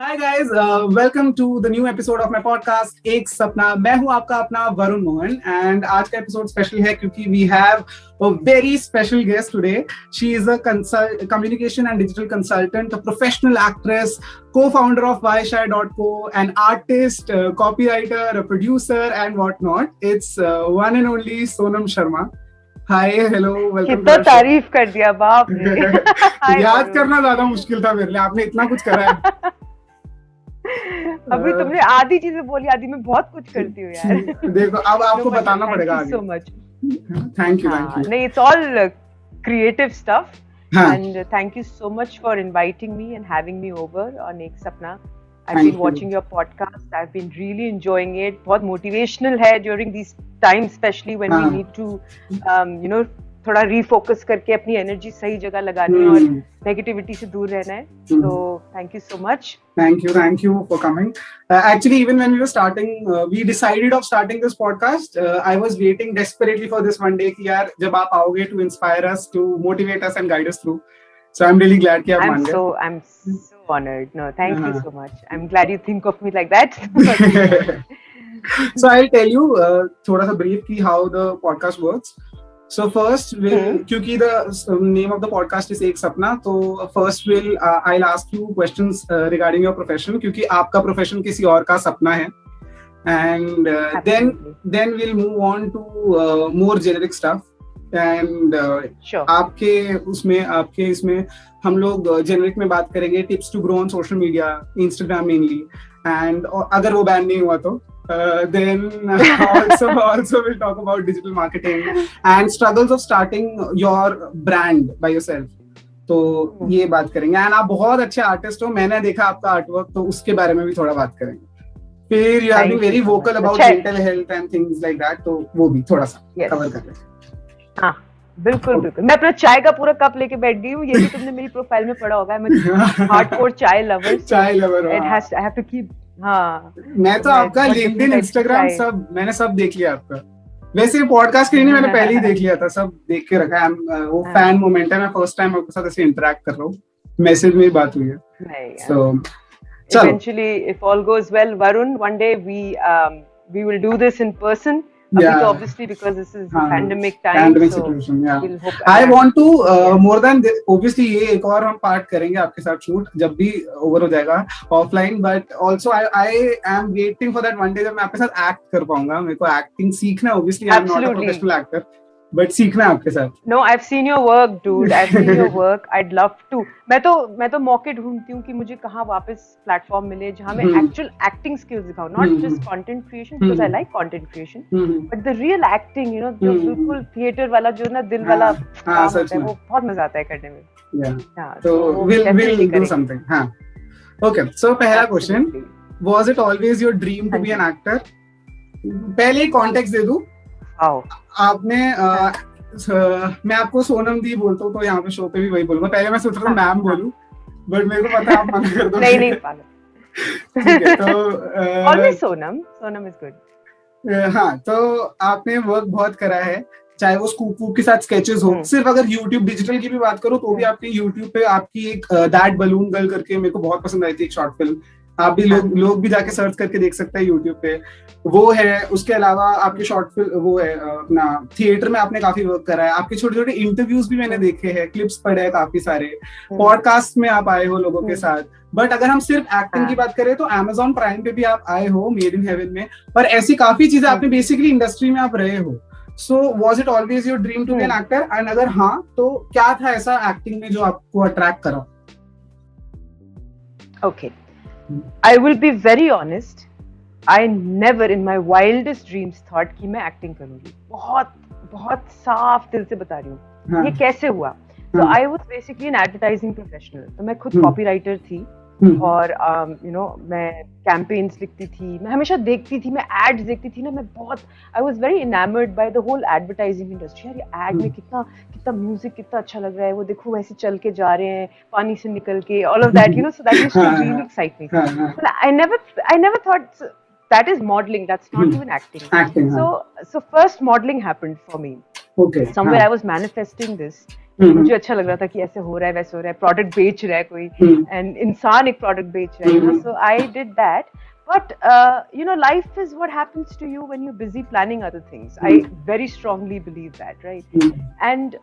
Hi guys, welcome to the new episode of my podcast Ek Sapna. मैं हूं आपका अपना वरुण मोहन एंड आज का एपिसोड स्पेशल है क्योंकि we have a very special guest today. She is a communication and digital consultant, a professional actress, co-founder of Vaishai.co, an artist, copywriter, a producer and whatnot. It's one and only Sonam Sharma. Hi, hello, welcome. कितना तारीफ कर दिया बाप रे। याद करना ज्यादा मुश्किल था मेरे लिए, आपने इतना कुछ करा है। अभी तुमने आधी चीजें बोली, आधी मैं बहुत कुछ करती हूँ यार। देखो अब आपको बताना पड़ेगा आगे। So much, thank you. नहीं, इट्स ऑल क्रिएटिव स्टफ हाँ, and thank you so much for inviting me and having me over on एक सपना। I've Thank been you. watching your podcast. I've been really enjoying it. बहुत motivational है during these times, especially when we need to, थोड़ा refocus करके अपनी energy सही जगह लगानी है और negativity से दूर रहना है. So thank you so much. Thank you for coming. Actually, even when we were starting, we decided of starting this podcast. I was waiting desperately for this one day कि यार जब आप आओगे to inspire us, to motivate us and guide us through. So I'm really glad कि आप मान गए. I'm so honored. No, thank you so much. I'm glad you think of me like that. So I'll tell you थोड़ा सा brief कि how the podcast works. So first क्योंकि the name of the podcast is एक सपना, तो first I'll ask you questions regarding your profession क्योंकि आपका profession किसी और का सपना है, and then we'll move on to more generic stuff. And sure. आपके इसमें हम लोग जेनरिक में बात करेंगे tips to grow on social media, Instagram mainly, and अगर वो बैन नहीं हुआ तो then also we'll talk about digital marketing and struggles of starting your brand by yourself. तो ये बात करेंगे एंड आप बहुत अच्छे आर्टिस्ट हो, मैंने देखा आपका आर्टवर्क, तो उसके बारे में भी थोड़ा बात करेंगे। फिर you have been very vocal about mental health and things like that, तो वो भी थोड़ा सा कवर कर लेंगे। हाँ, बिल्कुल बिल्कुल। मैं अपना चाय का पूरा कप लेके बैठ गई हूँ। ये भी तुमने मेरी प्रोफाइल में पढ़ा होगा, मैं हार्डकोर चाय lover. It has I have to keep. हाँ, मैं तो आपका लिंक्डइन, इंस्टाग्राम सब मैंने सब देख लिया आपका। वैसे पॉडकास्ट के लिए नहीं, मैंने पहले ही देख लिया था, सब देख के रखा है। वो फैन मोमेंट है, मैं फर्स्ट टाइम आपके साथ ऐसे इंटरेक्ट कर रहा हूँ, मैसेज में बात हुई है। सो eventually if all goes well, Varun, one day we will do this in person. Yeah, obviously because this is pandemic time, pandemic so situation, yeah. we'll hope I want to more than this, obviously ये एक और हम part करेंगे आपके साथ shoot जब भी over हो जाएगा offline, but also I am waiting for that one day जब मैं आपके साथ एक्ट कर पाऊंगा। मेरे को एक्टिंग सीखना है, obviously I am not a professional actor, but सीखना है आपके साथ। No, I've seen your work, dude. I've seen your work. I'd love to. मैं तो मौके ढूंढती हूँ कि मुझे कहाँ वापस प्लेटफॉर्म मिले जहाँ मैं एक्चुअल एक्टिंग स्किल्स दिखाऊँ, not just content creation, because I like content creation, but the real acting, you know, जो बिल्कुल थिएटर वाला, जो ना दिल वाला काम होता है, वो बहुत मजा आता है करने में। तो we'll do something. हाँ, okay. So पहला question, was it always your dream to be an actor? पहले कॉन्टेक्स्ट दे दूँ। आपने मैं आपको सोनम दी बोलता हूँ, तो यहाँ पे शो पे भी वही बोलूंगा। पहले मैं सोच रहा था मैम बोलूं, बट मेरे को पता है आप मना कर दो। नहीं पागल। ठीक है, तो ऑलवेज सोनम इज गुड। हाँ, तो आपने वर्क बहुत करा है, चाहे वो स्कूप के साथ स्केचेस हो, सिर्फ अगर यूट्यूब डिजिटल की भी बात करो तो भी आपकी यूट्यूब पे आपकी एक दैट बलून गर्ल करके मेरे को बहुत पसंद आई थी, एक शॉर्ट फिल्म। आप भी लोग भी जाके सर्च करके देख सकते हैं यूट्यूब पे, वो है। उसके अलावा आपके शॉर्ट फिल्म वो है, अपना थिएटर में आपने काफी वर्क करा है। आपके छोटे छोटे इंटरव्यूज भी मैंने देखे हैं, क्लिप्स पढ़े हैं काफी सारे, पॉडकास्ट में आप आए हो लोगों के साथ। बट अगर हम सिर्फ एक्टिंग की बात करें तो Amazon प्राइम पे भी आप आए हो, मेड इन हेवन में, और ऐसी काफी चीजें आपने बेसिकली इंडस्ट्री में आप रहे हो। So was it always your dream to be an actor? And अगर हाँ, तो क्या था ऐसा एक्टिंग में जो आपको अट्रैक्ट करा? Okay, I will be very honest. I never in my wildest dreams thought कि मैं एक्टिंग करूंगी। बहुत साफ दिल से बता रही हूँ। ये कैसे हुआ? So I was basically an advertising professional. तो मैं खुद कॉपीराइटर थी और मैं कैंपेन्स लिखती थी, मैं हमेशा देखती थी, मैं एड्स देखती थी ना, मैं बहुत I was very enamoured by the whole advertising industry. यार ये एड में कितना म्यूजिक कितना अच्छा लग रहा है, वो देखो वैसे चल के जा रहे हैं पानी से निकल के, all of that, so that used to really excite me. But I never thought that is modeling, that's not even acting. So first modeling happened for me. Okay. Somewhere I was manifesting this मुझे अच्छा लग रहा था कि ऐसे हो रहा है वैसे हो रहा है, प्रोडक्ट बेच रहा है कोई, एंड इंसान एक प्रोडक्ट बेच रहा है, so I did that. But life is what happens to you when you're busy planning other things. I very strongly believe that, right? And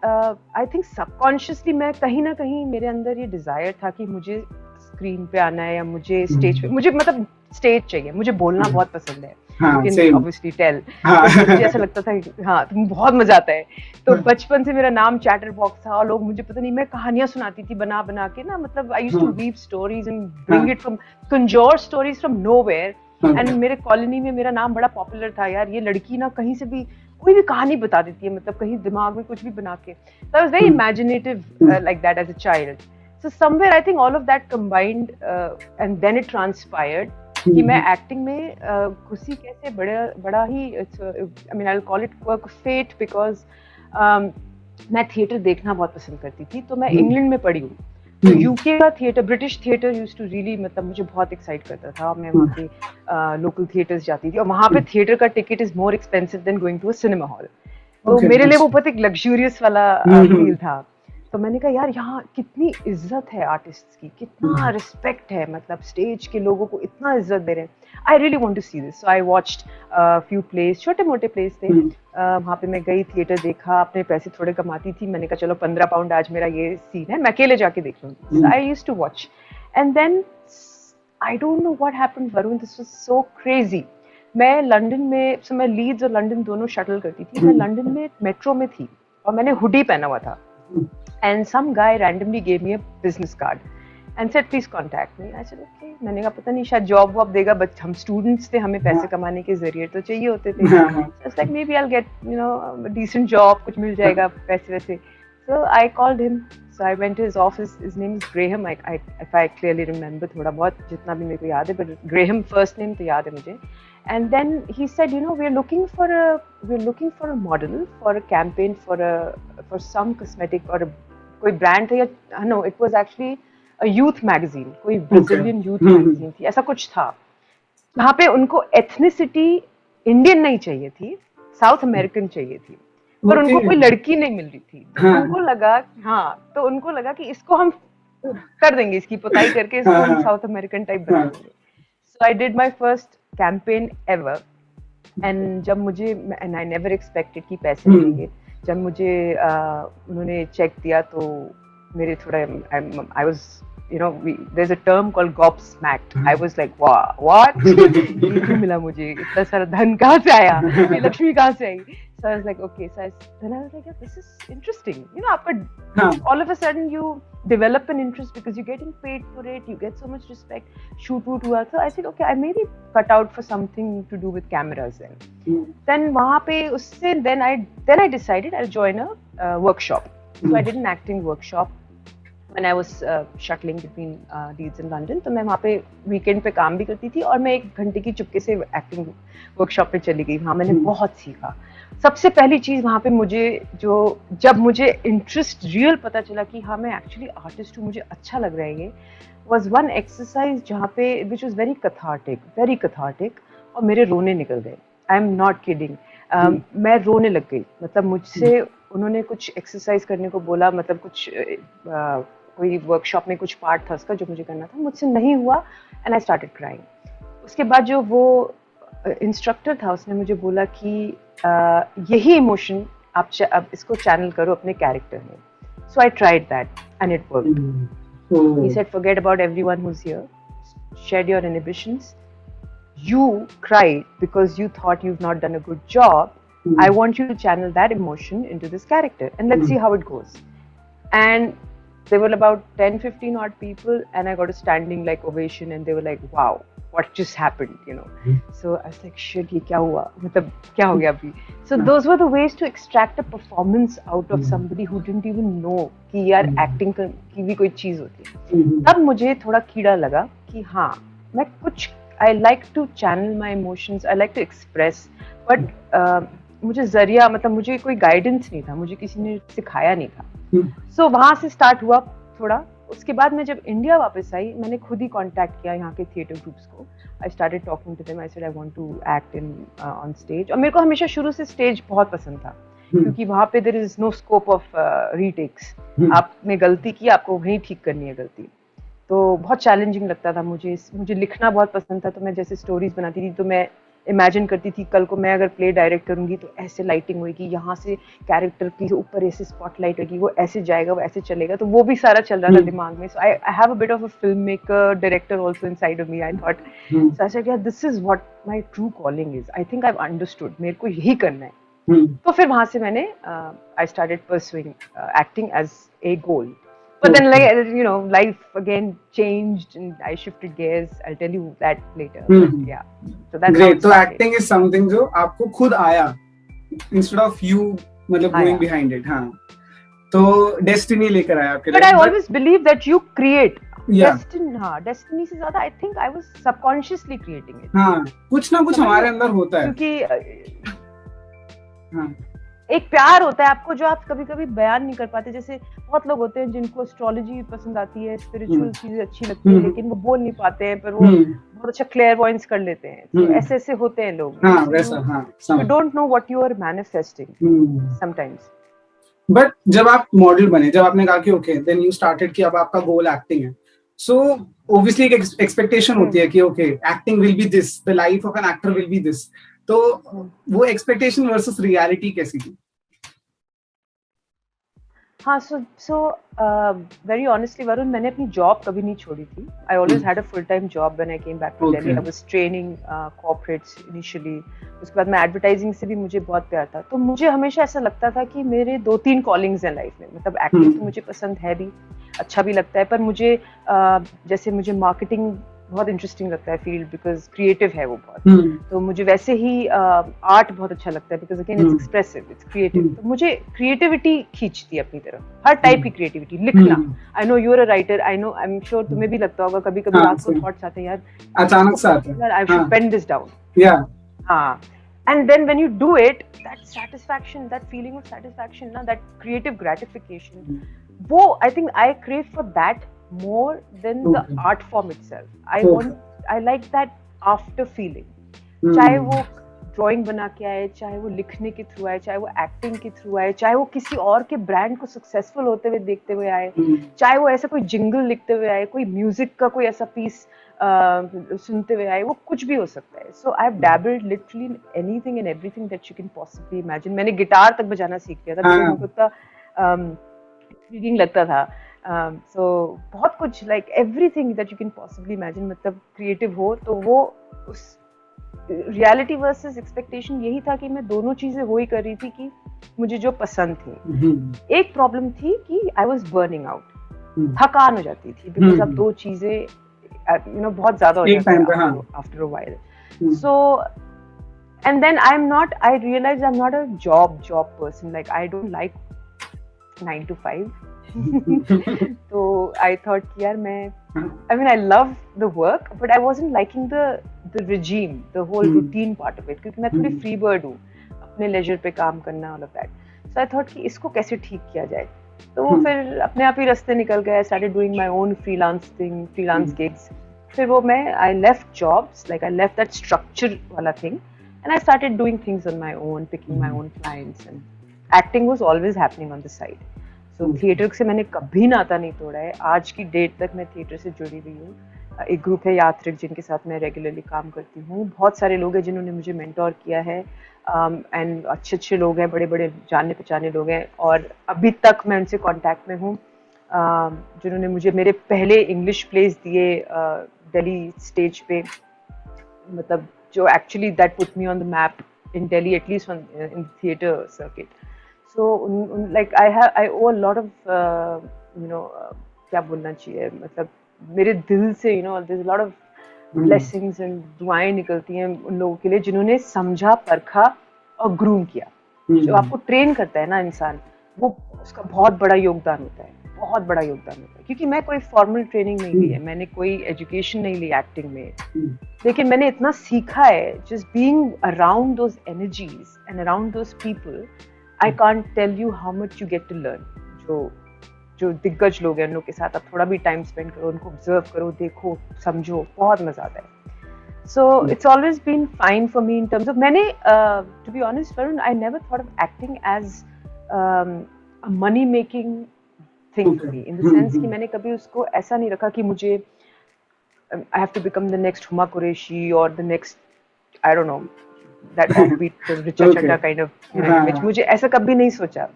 I think subconsciously मैं कहीं ना कहीं मेरे अंदर ये desire था कि मुझे स्क्रीन पे आना है या मुझे स्टेज पे, मुझे मतलब स्टेज चाहिए, मुझे बोलना बहुत पसंद है. You can obviously tell. मुझे ऐसा लगता था कि हाँ तुम्हें बहुत मजा आता है. तो बचपन से मेरा नाम चैटर बॉक्स था, और लोग मुझे पता नहीं, मैं कहानियां सुनाती थी बना बना के ना, मतलब I used to weave stories and bring it from, conjure stories from nowhere. And मेरे कॉलोनी में मेरा नाम बड़ा पॉपुलर था यार, ये लड़की ना कहीं से भी कोई भी कहानी बता देती है, मतलब कहीं दिमाग में कुछ भी बना के. So I was very imaginative like that as a child. So somewhere I think all of that combined and then it transpired कि मैं एक्टिंग में खुशी कैसे बड़ा ही, I mean I'll call it work of fate because मैं theatre देखना बहुत पसंद करती थी. तो मैं इंग्लैंड में पढ़ी हूँ, तो यूके का theatre, British theatre used to really, मतलब मुझे बहुत एक्साइट करता था. मैं वहाँ पे लोकल थिएटर्स जाती थी, और वहाँ पे थिएटर का ticket is more expensive than going to a cinema hall. तो मेरे लिए वो बहुत एक लग्जूरियस वाला फील था. तो मैंने कहा यार यहाँ कितनी इज्जत है आर्टिस्ट्स की, कितना रिस्पेक्ट है, मतलब स्टेज के लोगों को इतना इज्जत दे रहे हैं. I really want to see this. So I watched few place, छोटे मोटे प्लेस थे. वहाँ पे मैं गई, थिएटर देखा, अपने पैसे थोड़े कमाती थी. मैंने कहा चलो 15 पाउंड आज मेरा ये सीन है, मैं अकेले जाके देख लूँगी. I used to watch and then I don't know what happened Varun, this was so crazy. मैं लंदन में, so मैं लीड्स और लंदन दोनों शटल करती थी. मैं लंदन में मेट्रो में थी और मैंने हुडी पहना हुआ था. And some guy randomly gave me a business card and said please contact me. I said okay. मैंने कहा पता नहीं शायद जॉब वॉब देगा, बट हम स्टूडेंट्स थे, हमें पैसे कमाने के जरिए तो चाहिए होते थे. So it's like maybe I'll get a decent job, कुछ मिल जाएगा पैसे वैसे. So I called him. So I went to his office. His name is Graham. If I clearly remember, थोड़ा बहुत जितना भी मेरे को याद है, but Graham first name तो याद है मुझे. And then he said, we're looking for a model for a campaign for some cosmetic or कोई brand था या no, it was actually a youth magazine, कोई Brazilian youth magazine थी, ऐसा कुछ था. वहाँ पे उनको ethnicity इंडियन नहीं चाहिए थी, साउथ अमेरिकन चाहिए थी, पर उनको कोई लड़की नहीं मिल रही थी. तो उनको लगा कि इसको हम कर देंगे, इसकी पुताई करके इसको हम साउथ अमेरिकन टाइप बना देंगे. So I did my first campaign ever, and जब मुझे, and I never expected कि पैसे मिलेंगे. जब मुझे उन्होंने चेक दिया तो मेरे थोड़ा, I was, there's a term called gobsmacked. I was like what? ये क्यों मिला मुझे, इतना सारा धन कहाँ से आया, ये लक्ष्मी कहाँ से आई? So I was like okay. So then I was like yeah, this is interesting. आपका all of a sudden you develop an interest because you're getting paid for it, you get so much respect. Shoot. So I said okay, I may be cut out for something to do with cameras then. Then वहाँ पे उससे then I decided I'll join a workshop. So I did an acting workshop when I was shuttling between Leeds and London. तो मैं वहाँ पे weekend पे काम भी करती थी, और मैं 1 घंटे की चुपके से acting workshop पे चली गई. वहाँ मैंने बहुत सीखा. सबसे पहली चीज वहाँ पे मुझे जब मुझे इंटरेस्ट रियल पता चला कि हाँ मैं एक्चुअली आर्टिस्ट हूँ, मुझे अच्छा लग रहा है, ये was one exercise जहाँ पे which was very cathartic, और मेरे रोने निकल गए. I am not kidding. मैं रोने लग गई. मतलब मुझसे उन्होंने कुछ एक्सरसाइज करने को बोला, मतलब कुछ कोई वर्कशॉप में कुछ पार्ट था उसका जो मुझे करना था, मुझसे नहीं हुआ, एंड आई स्टार्टेड क्राइंग. उसके बाद जो वो इंस्ट्रक्टर था उसने मुझे बोला कि यही इमोशन आप इसको चैनल करो अपने कैरेक्टर में. So I tried that and it worked. He said forget about everyone who is here, shed your inhibitions. You cried because you thought you've not done a good job. I want you to channel that emotion into this character and let's see how it goes. And there were about 10-15 odd people, and I got a standing like ovation, and they were like wow, what just happened, So I was like shit, ye kya hua, matlab kya ho gaya abhi. So those were the ways to extract a performance out of somebody who didn't even know कि यार acting की भी कोई चीज होती है. तब मुझे थोड़ा कीड़ा लगा कि हाँ मैं कुछ, I like to channel my emotions, I like to express, but मुझे जरिया, मतलब मुझे कोई गाइडेंस नहीं था, मुझे किसी ने सिखाया नहीं था. So वहाँ से स्टार्ट हुआ थोड़ा. उसके बाद मैं जब इंडिया वापस आई, मैंने खुद ही कांटेक्ट किया यहाँ के थिएटर ग्रुप्स को. I started talking to them. I said I want to act in on stage. और मेरे को हमेशा शुरू से स्टेज बहुत पसंद था. क्योंकि वहां पे there is no scope of retakes. आपने गलती की, आपको वहीं ठीक करनी है गलती। तो बहुत चैलेंजिंग लगता था मुझे लिखना बहुत पसंद था। तो मैं जैसे स्टोरीज बनाती थी तो मैं इमेजिन करती थी कल को मैं अगर प्ले डायरेक्ट करूंगी तो ऐसे लाइटिंग होगी, यहाँ से कैरेक्टर के ऊपर ऐसे स्पॉटलाइट होगी, वो ऐसे जाएगा, वो ऐसे चलेगा। तो वो भी सारा चल रहा था दिमाग में। So I have a bit of a film maker director also inside of me. I thought so I said यार this is what my true calling is. I think I have understood, मेरे को यही करना है। तो फिर वहां से मैंने I started pursuing acting as a goal. But then, like, you know, life again changed and I shifted gears. I'll tell you that later. But yeah, so that's great. So acting is something जो आपको खुद आया instead of you मतलब going behind it. हाँ, तो destiny लेकर आया आपके लिए. But I always believe that you create. Destiny, हाँ, destiny से ज़्यादा I think I was subconsciously creating it. हाँ, कुछ ना कुछ हमारे अंदर होता है. क्योंकि हाँ. एक प्यार होता है आपको जो आप कभी-कभी बयान नहीं कर पाते। जैसे बहुत लोग होते हैं जिनको एस्ट्रोलॉजी पसंद आती है, स्पिरिचुअल चीजें अच्छी लगती है, लेकिन वो बोल नहीं पाते हैं, पर वो बहुत अच्छा क्लेयरवॉयंस कर लेते हैं। तो ऐसे होते हैं लोग। हाँ, वैसा, हाँ, you don't know what you are manifesting sometimes. But जब आप मॉडल बने, जब आपने कहा कि ओके देन यू स्टार्टेड कि अब आपका गोल एक्टिंग है, सो ऑब्वियसली एक एक्सपेक्टेशन होती है कि okay acting will be this, the life of an actor will be this. तो वो एक्सपेक्टेशन वर्सेस रियलिटी कैसी थी? हाँ, सो वेरी ऑनेस्टली वरुण, मैंने अपनी जॉब कभी नहीं छोड़ी थी। I always had a full time job when I came back to Delhi. I was training corporates initially. उसके बाद मैं एडवर्टाइजिंग से भी मुझे बहुत प्यार था। तो मुझे हमेशा ऐसा लगता था कि मेरे 2-3 कॉलिंग्स हैं लाइफ में। मतलब एक्टिंग तो मुझे पसंद है भी, अच्छा भी लगता है, पर मुझे जैसे मुझे मार्केटिंग बहुत इंटरेस्टिंग लगता है फील्ड, बिकॉज क्रिएटिव है वो बहुत। तो मुझे वैसे ही आर्ट बहुत अच्छा लगता है, because again it's expressive, it's creative. तो मुझे क्रिएटिविटी खींचती है अपनी तरफ, हर टाइप की क्रिएटिविटी। लिखना, I know you are a writer, I know, I am sure तुम्हें भी लगता होगा कभी कभी रात को थॉट्स आते हैं यार अचानक से आते हैं, I should pen this down. हाँ, and then when you do it, that satisfaction, that feeling of satisfaction, na, that creative gratification, wo I think I crave for that more than the art form itself. I like that after feeling. चाहे वो drawing बना के आए, चाहे वो लिखने के through आए, चाहे वो एक्टिंग के थ्रू आए, चाहे वो किसी और के ब्रांड को सक्सेसफुल होते हुए देखते हुए आए, चाहे वो ऐसा कोई जिंगल लिखते हुए आए, कोई म्यूजिक का कोई ऐसा पीस सुनते हुए आए, वो कुछ भी हो सकता है। So I have dabbled literally in anything and everything that you can possibly imagine. मैंने गिटार तक बजाना सीख लिया था, मेरे को इतना इंट्रिगिंग लगता था। सो बहुत कुछ, like everything that you can possibly imagine. मतलब क्रिएटिव हो तो वो उस रियलिटी वर्सेस एक्सपेक्टेशन यही था कि मैं दोनों चीजें वही कर रही थी कि मुझे जो पसंद थी। एक प्रॉब्लम थी कि आई वाज बर्निंग आउट, थकान हो जाती थी, बिकॉज अब दो चीजें यू नो बहुत ज्यादा हो जाती है after a while. So and then I realized I'm not a job person, like I don't like 9 to 5. So I thought यार I mean I love the work but I wasn't liking the regime, the whole routine part of it, क्योंकि मैं थोड़ी free bird हूँ, अपने leisure पे काम करना, all of that. So I thought कि इसको कैसे ठीक किया जाए, तो वो फिर अपने आप ही रास्ते निकल गए. I started doing my own freelance gigs. फिर वो I left jobs, like I left that structure वाला thing and I started doing things on my own, picking my own clients, and acting was always happening on the side. So theatre से मैंने कभी नाता नहीं तोड़ा है, आज की डेट तक मैं थिएटर से जुड़ी हुई हूँ. एक ग्रुप है यात्रिक जिनके साथ मैं रेगुलरली काम करती हूँ. बहुत सारे लोग हैं जिन्होंने मुझे मेंटोर किया है एंड अच्छे लोग हैं, बड़े जाने पहचाने लोग हैं और अभी तक मैं उनसे कांटेक्ट में हूँ, जिन्होंने मुझे मेरे पहले इंग्लिश प्लेस दिए दिल्ली स्टेज पे, मतलब जो actually that put me on the map in Delhi, at least in theatre circuit. So like I owe a lot of क्या बोलना चाहिए, मतलब मेरे दिल से there's a lot of blessings and दुआएं निकलती हैं उन लोगों के लिए जिन्होंने समझा, परखा और ग्रूम किया. जो आपको ट्रेन करता है ना इंसान, वो उसका बहुत बड़ा योगदान होता है, बहुत बड़ा योगदान होता है. क्योंकि मैं कोई फॉर्मल ट्रेनिंग नहीं ली है, मैंने कोई एजुकेशन नहीं ली एक्टिंग में, लेकिन मैंने इतना सीखा है just being around those energies and around those people. I can't tell you how much you get to learn. जो दिग्गज लोग हैं उन लोग के साथ आप थोड़ा भी टाइम स्पेंड करो, उनको ऑब्जर्व करो, देखो, समझो, बहुत मजा आता है. So it's always been fine for me in terms of मैंने to be honest Varun, I never thought of acting as a money making thing for me, in the sense कि मैंने कभी उसको ऐसा नहीं रखा कि मुझे I have to become the next Huma Qureshi or the next, I don't know, that offbeat Richa Chadda kind of image. मुझे ऐसा कभी नहीं सोचा.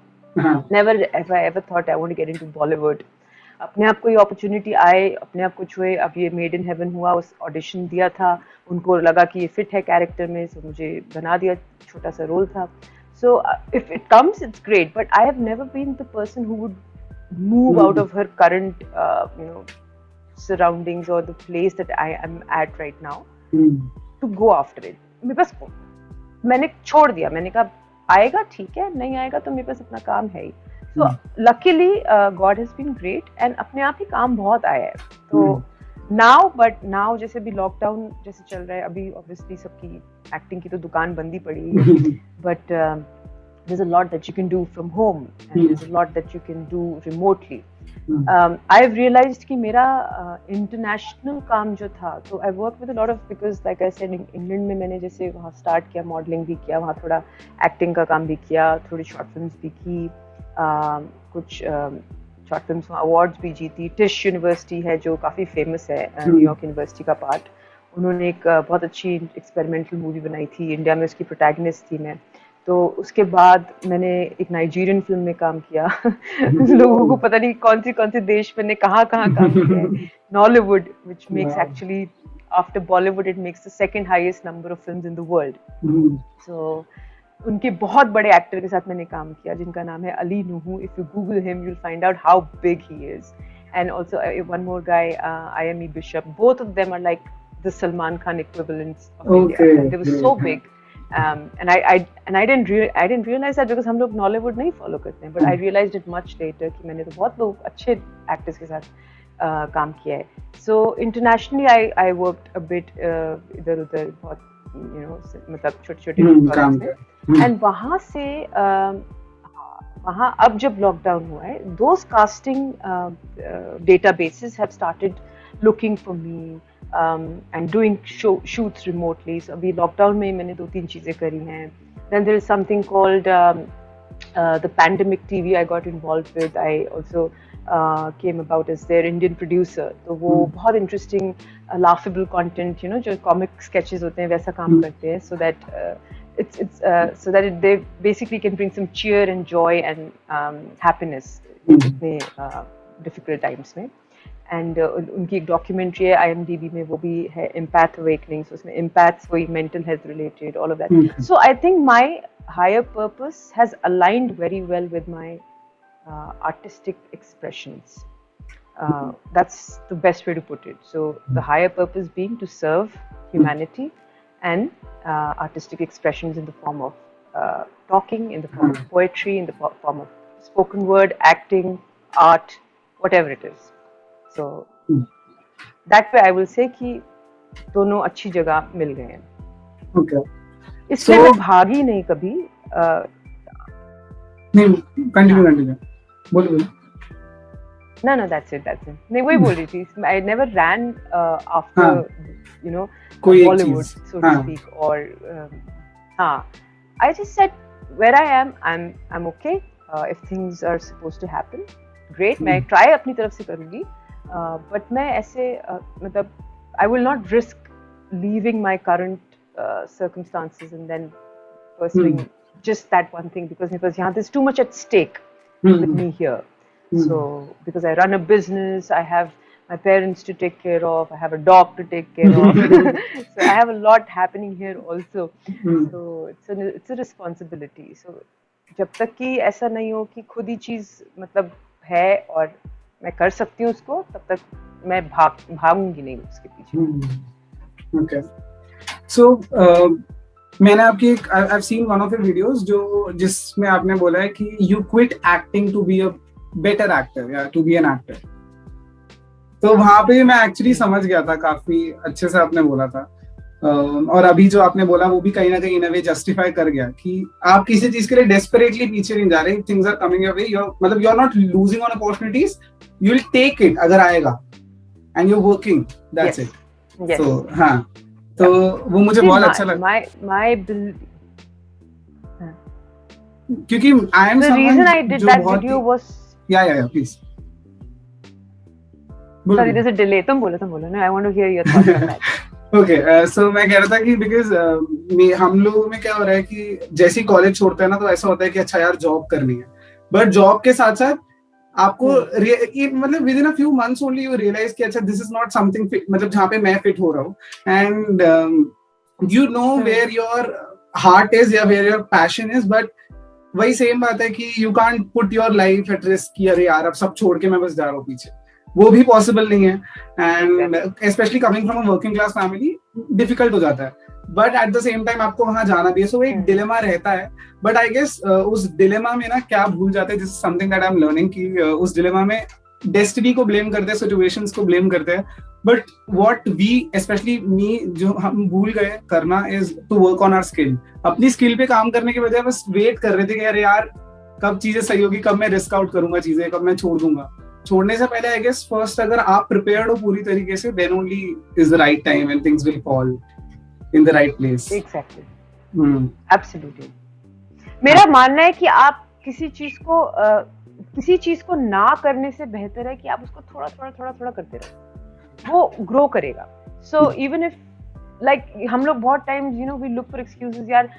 Never have I ever thought I want to get into Bollywood. अपने आप को ये opportunity आए, अपने आप को छुए. अब ये मेड इन हेवन हुआ, उस ऑडिशन दिया था, उनको लगा कि ये फिट है कैरेक्टर में, so मुझे बना दिया, छोटा सा रोल था. So if it comes, it's great. But I have never been the person who would move out of her current, surroundings or the place that I am at right now to go after it. मेरे पास मैंने छोड़ दिया, मैंने कहा आएगा ठीक है, नहीं आएगा तो मेरे पास अपना काम है ही. So luckily God has been great and अपने आप ही काम बहुत आया है. तो now जैसे भी लॉकडाउन जैसे चल रहा है, अभी obviously सबकी एक्टिंग की तो दुकान बंदी पड़ी है, but there's a lot that you can do from home and there's a lot that you can do remotely. I've realized कि मेरा international काम जो था, तो I work with a lot of, because like I said England में मैंने जैसे वहाँ start किया, modeling भी किया, वहाँ थोड़ा acting का काम भी किया, थोड़ी short films भी की, कुछ शॉर्ट फिल्म्स में अवार्ड्स भी जीती. टिश यूनिवर्सिटी है जो काफ़ी फेमस है, न्यूयॉर्क यूनिवर्सिटी का पार्ट, उन्होंने एक बहुत अच्छी एक्सपेरिमेंटल मूवी बनाई थी, इंडिया में उसकी प्रोटैगनिस्ट थी मैं. तो उसके बाद मैंने एक नाइजीरियन फिल्म में काम किया. लोगों को पता नहीं कौन सी देश मैंने कहाँ काम किया है. नॉलीवुड, which makes actually after Bollywood it makes the second highest number of films in the world. So उनके बहुत बड़े एक्टर के साथ मैंने काम किया जिनका नाम है Ali Nuhu. If you Google him you'll find out how big he is. And also one more guy, IME Bishop. Both of them are like the Salman Khan equivalents of India. They were so big. And I didn't realize that because हम लोग Nollywood नहीं follow करते हैं. But I realized it much later कि मैंने तो बहुत लोग अच्छे actors के साथ काम किया है. So internationally I worked a bit इधर-उधर बहुत, मतलब छोटे-छोटे प्रोजेक्ट्स में. एंड वहाँ से वहाँ अब जब लॉकडाउन हुआ है, those casting databases have started looking for me and doing shoots remotely. So अभी लॉकडाउन में मैंने 2-3 चीज़ें करी हैं. Then there is something called the Pandemic TV I got involved with. I also came about as their Indian producer. तो वो बहुत interesting laughable content, जो comic sketches होते हैं वैसा काम करते हैं, so that so that they basically can bring some cheer and joy and happiness इतने difficult times में. And उनकी एक documentary है IMDb में, वो भी है Empath Awakening. So उसमें empaths वही mental health related, all of that. So I think my higher purpose has aligned very well with my artistic expressions. That's the best way to put it. So the higher purpose being to serve humanity and artistic expressions in the form of talking, in the form of poetry, in the form of spoken word, acting, art, whatever it is. So that way I will say कि दोनों अच्छी जगह मिल गए हैं. Okay. इसलिए मैं भागी नहीं कभी. नहीं, continue. बोलो. No, that's it. नहीं, वही बोल रही थी. I never ran after, Bollywood, so to speak, or I just said where I am, I'm okay. If things are supposed to happen, great. मैं try अपनी तरफ से करूँगी. But मैं ऐसे मतलब I will not risk leaving my current circumstances and then pursuing just that one thing, because there's too much at stake with me here. So because I run a business, I have my parents to take care of, I have a dog to take care of. So I have a lot happening here also. So it's a responsibility. So जब तक कि ऐसा नहीं हो कि खुद ही चीज मतलब है और मैं कर सकती हूँ उसको, तब तक मैं भागूंगी नहीं उसके पीछे. Okay. So मैंने आपकी I've seen one of your videos जिसमें आपने बोला है कि you quit acting to be a better actor या to be an actor. तो वहाँ पे मैं एक्चुअली समझ गया था, काफी अच्छे से आपने बोला था. और अभी जो आपने बोला वो भी कहीं ना कहीं इन अ वे जस्टिफाई कर गया कि आप किसी चीज के लिए डेस्परेटली पीछे नहीं जा रहे. Things are coming your way, मतलब you are not losing on opportunities, you will take it अगर आएगा, and you are working, that's it. So हाँ, तो वो मुझे बहुत अच्छा लगा क्योंकि आई एम समवन जो बहुत या please Sorry, there's a delay. तुम बोलो. No, I want to hear your thoughts on that. Okay, so मैं कह रहा था कि बिकॉज हम लोगों में क्या हो रहा है कि जैसे ही कॉलेज छोड़ते हैं ना तो ऐसा होता है कि अच्छा यार जॉब करनी है, बट जॉब के साथ साथ आपको मतलब within a few months only you realise कि अच्छा दिस इज नॉट समथिंग मतलब जहाँ पे मैं फिट हो रहा हूँ, and you know where your heart is या where your passion is, but वही सेम बात है कि you can't put your life at risk कि अरे यार अब सब छोड़ के मैं बस जा रहा हूँ पीछे, वो भी पॉसिबल नहीं है, and specially coming from a working class family difficult हो जाता है, but at the same time आपको वहां जाना भी है, सो एक डिलेमा रहता है, बट आई गेस उस डिलेमा में ना क्या भूल जाते हैं, this is something that I am learning कि उस डिलेमा में डेस्टिनी को ब्लेम करते हैं, सिचुएशंस को ब्लेम करते हैं, but what we specially me जो हम भूल गए करना is to work on our skill, अपनी स्किल पे काम करने के बजाय बस वेट कर रहे थे कि अरे यार कब चीजें सही होगी, कब मैं रिस्क आउट करूंगा चीजें, कब मैं छोड़ दूंगा, छोड़ने से पहले आई गेस फर्स्ट अगर आप प्रिपेयर्ड हो पूरी तरीके से then only is the right time and things will fall in the right place. Exactly, absolutely. मेरा मानना है कि आप किसी चीज को ना करने से बेहतर है कि आप उसको थोड़ा करते रहो, वो ग्रो करेगा। सो इवन इफ लाइक हम लोग बहुत time we look for excuses, यार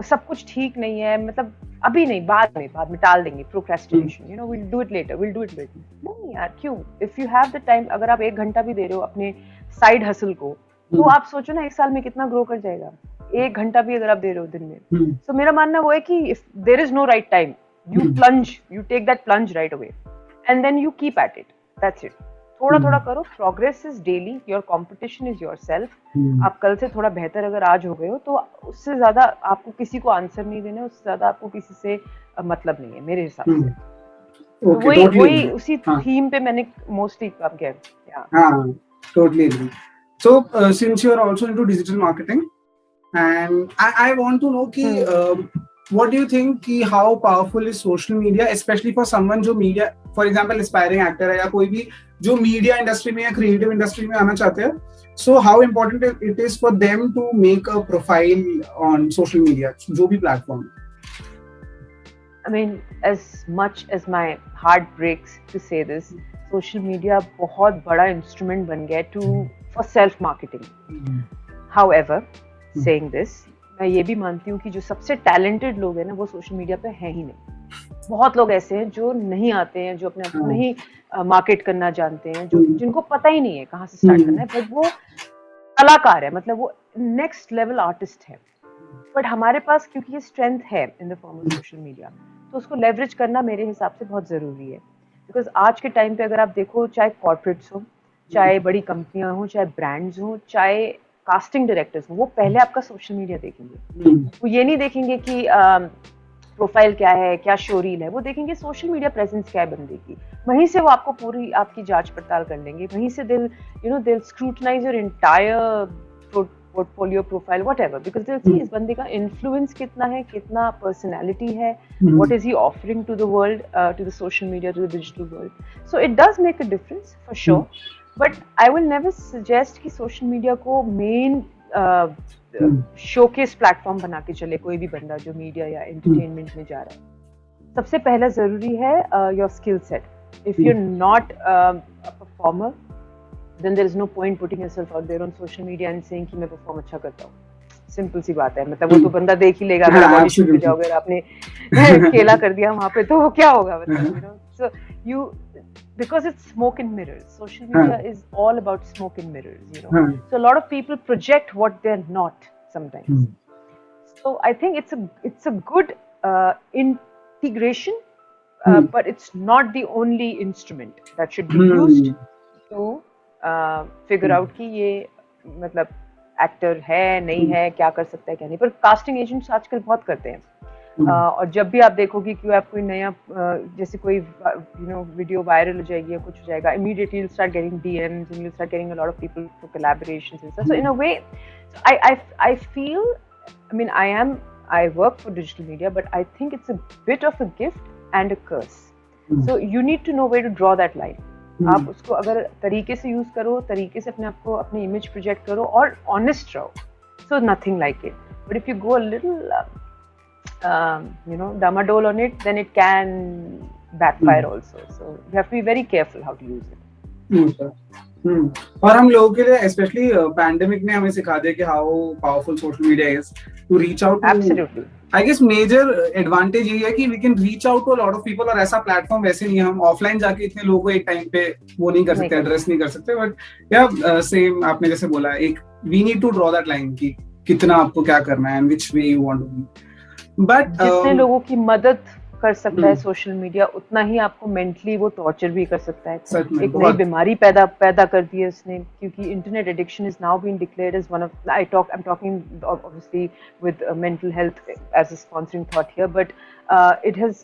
सब कुछ ठीक नहीं है, मतलब अभी नहीं, बाद में टाल देंगे, procrastination, will do it later. नहीं यार, क्यों? If you have the time, अगर आप 1 घंटा भी दे रहे हो अपने साइड हसल को, तो आप सोचो ना 1 साल में कितना ग्रो कर जाएगा, 1 घंटा भी अगर आप दे रहे हो दिन में। So मेरा मानना वो है कि if there is no right time, you take that plunge right away and then you keep at it, that's it। थोड़ा करो, progress is daily, your competition is yourself. आप कल से थोड़ा बेहतर अगर आज हो गए हो तो उससे ज्यादा आपको किसी को आंसर नहीं देना, उससे ज्यादा आपको किसी से मतलब नहीं है मेरे हिसाब से। वही उसी थीम पे मैंने मोस्टली काम किया। हाँ, totally agree. So since you are also into digital marketing, and I want to know कि what do you think कि how powerful is social media, especially for someone जो media, for example aspiring actor है या कोई भी जो media industry में या क्रिएटिव इंडस्ट्री में आना चाहते हैं, so how important it is for them to make a profile on social media, जो भी platform? I mean, as much as my heart breaks to say this, social media बहुत बड़ा इंस्ट्रूमेंट बन गया for self marketing. However, saying this, मैं ये भी मानती हूँ कि जो सबसे टैलेंटेड लोग हैं ना, वो सोशल मीडिया पे है ही नहीं। बहुत लोग ऐसे हैं जो नहीं आते हैं, जो अपने आप को नहीं मार्केट करना जानते हैं, जिनको पता ही नहीं है कहाँ से स्टार्ट करना है, बट वो कलाकार है, मतलब वो नेक्स्ट लेवल आर्टिस्ट है। बट हमारे पास क्योंकि ये स्ट्रेंथ है in the form of social media, तो उसको लेवरेज करना मेरे हिसाब से बहुत जरूरी है। बिकॉज आज के टाइम पे अगर आप देखो, चाहे कॉर्पोरेट्स हो, चाहे बड़ी कंपनियां हो, चाहे ब्रांड्स हो, चाहे कास्टिंग डायरेक्टर्स हो, वो पहले आपका सोशल मीडिया देखेंगे। वो ये नहीं देखेंगे कि प्रोफाइल क्या है, क्या शोरील है, वो देखेंगे सोशल मीडिया प्रेजेंस क्या है बंदे की। वहीं से वो आपको पूरी आपकी जांच पड़ताल कर लेंगे, वहीं से they'll scrutinize your entire portfolio profile, whatever, because they'll see इस बंदे का influence कितना है, कितना personality है, what is he offering to the world, to the social media, to the digital world. So it does make a difference for sure, but I will never suggest कि social media को main showcase platform बना के चले कोई भी बंदा जो media या एंटरटेनमेंट में जा रहा है। सबसे पहला जरूरी है your skill set. If you are not a performer, then there is no point putting yourself out there on social media and saying कि मैं परफॉर्म अच्छा करता हूँ। सिंपल सी बात है, मतलब वो तो बंदा देख ही लेगा। अगर आप ऑडिशन पे जाओगे, आपने खेला कर दिया वहां पे, तो क्या होगा, मतलब so you, because it's smoke and mirrors. Social media is all about smoke and mirrors, So a lot of people project what they're not sometimes. So I think it's a good integration, but it's not the only instrument that should be used to figure out कि ये मतलब actor है नहीं है, क्या कर सकता है क्या नहीं। पर कास्टिंग एजेंट्स आजकल बहुत करते हैं। और जब भी आप देखोगे कि आप कोई नया जैसे कोई वीडियो वायरल हो जाएगी या कुछ हो जाएगा, immediately you'll start getting DMs and you'll start getting a lot of people for collaborations and stuff. So in a way, I feel, I mean, I work for digital media, but I think it's a bit of a gift and a curse. So you need to know where to draw that line. आप उसको अगर तरीके से use करो, तरीके से अपने आप को, अपनी इमेज प्रोजेक्ट करो और ऑनेस्ट रहो, so nothing like it. But if you go a little damadole on it, then it can backfire also. So you have to be very careful how to use it. और हम लोगों के लिए specially pandemic ने हमें सिखा दिया कि how powerful social media is to reach out. Absolutely, I guess major advantage यही है कि we can reach out to a lot of people, और ऐसा प्लेटफॉर्म वैसे नहीं है, हम ऑफलाइन जाके इतने लोगों को एक टाइम पे वो नहीं कर सकते, एड्रेस नहीं कर सकते। बट या सेम आपने जैसे बोला, एक we need to draw that line कि कितना आपको क्या करना है and which way you want to be. But जितने लोगों की मदद कर सकता है सोशल मीडिया, उतना ही आपको मेंटली वो टॉर्चर भी कर सकता है। एक नई बीमारी पैदा कर दी है उसने, क्योंकि internet addiction is now being declared as one of, I am talking obviously with mental health as a sponsoring thought here, but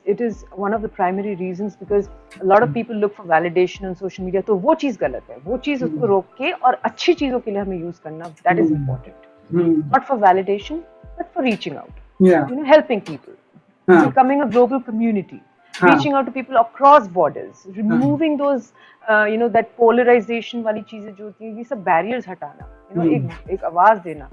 it is one of the primary reasons because a lot of people look for validation on social media. तो वो चीज गलत है, वो चीज उसको रोक के और अच्छी चीजों के लिए हमें यूज करना, that is important. Not for validation but for reaching out, helping people, becoming a global community, reaching out to people across borders, removing those that polarization वाली चीजें जो होती हैं, ये सब barriers हटाना, एक आवाज देना,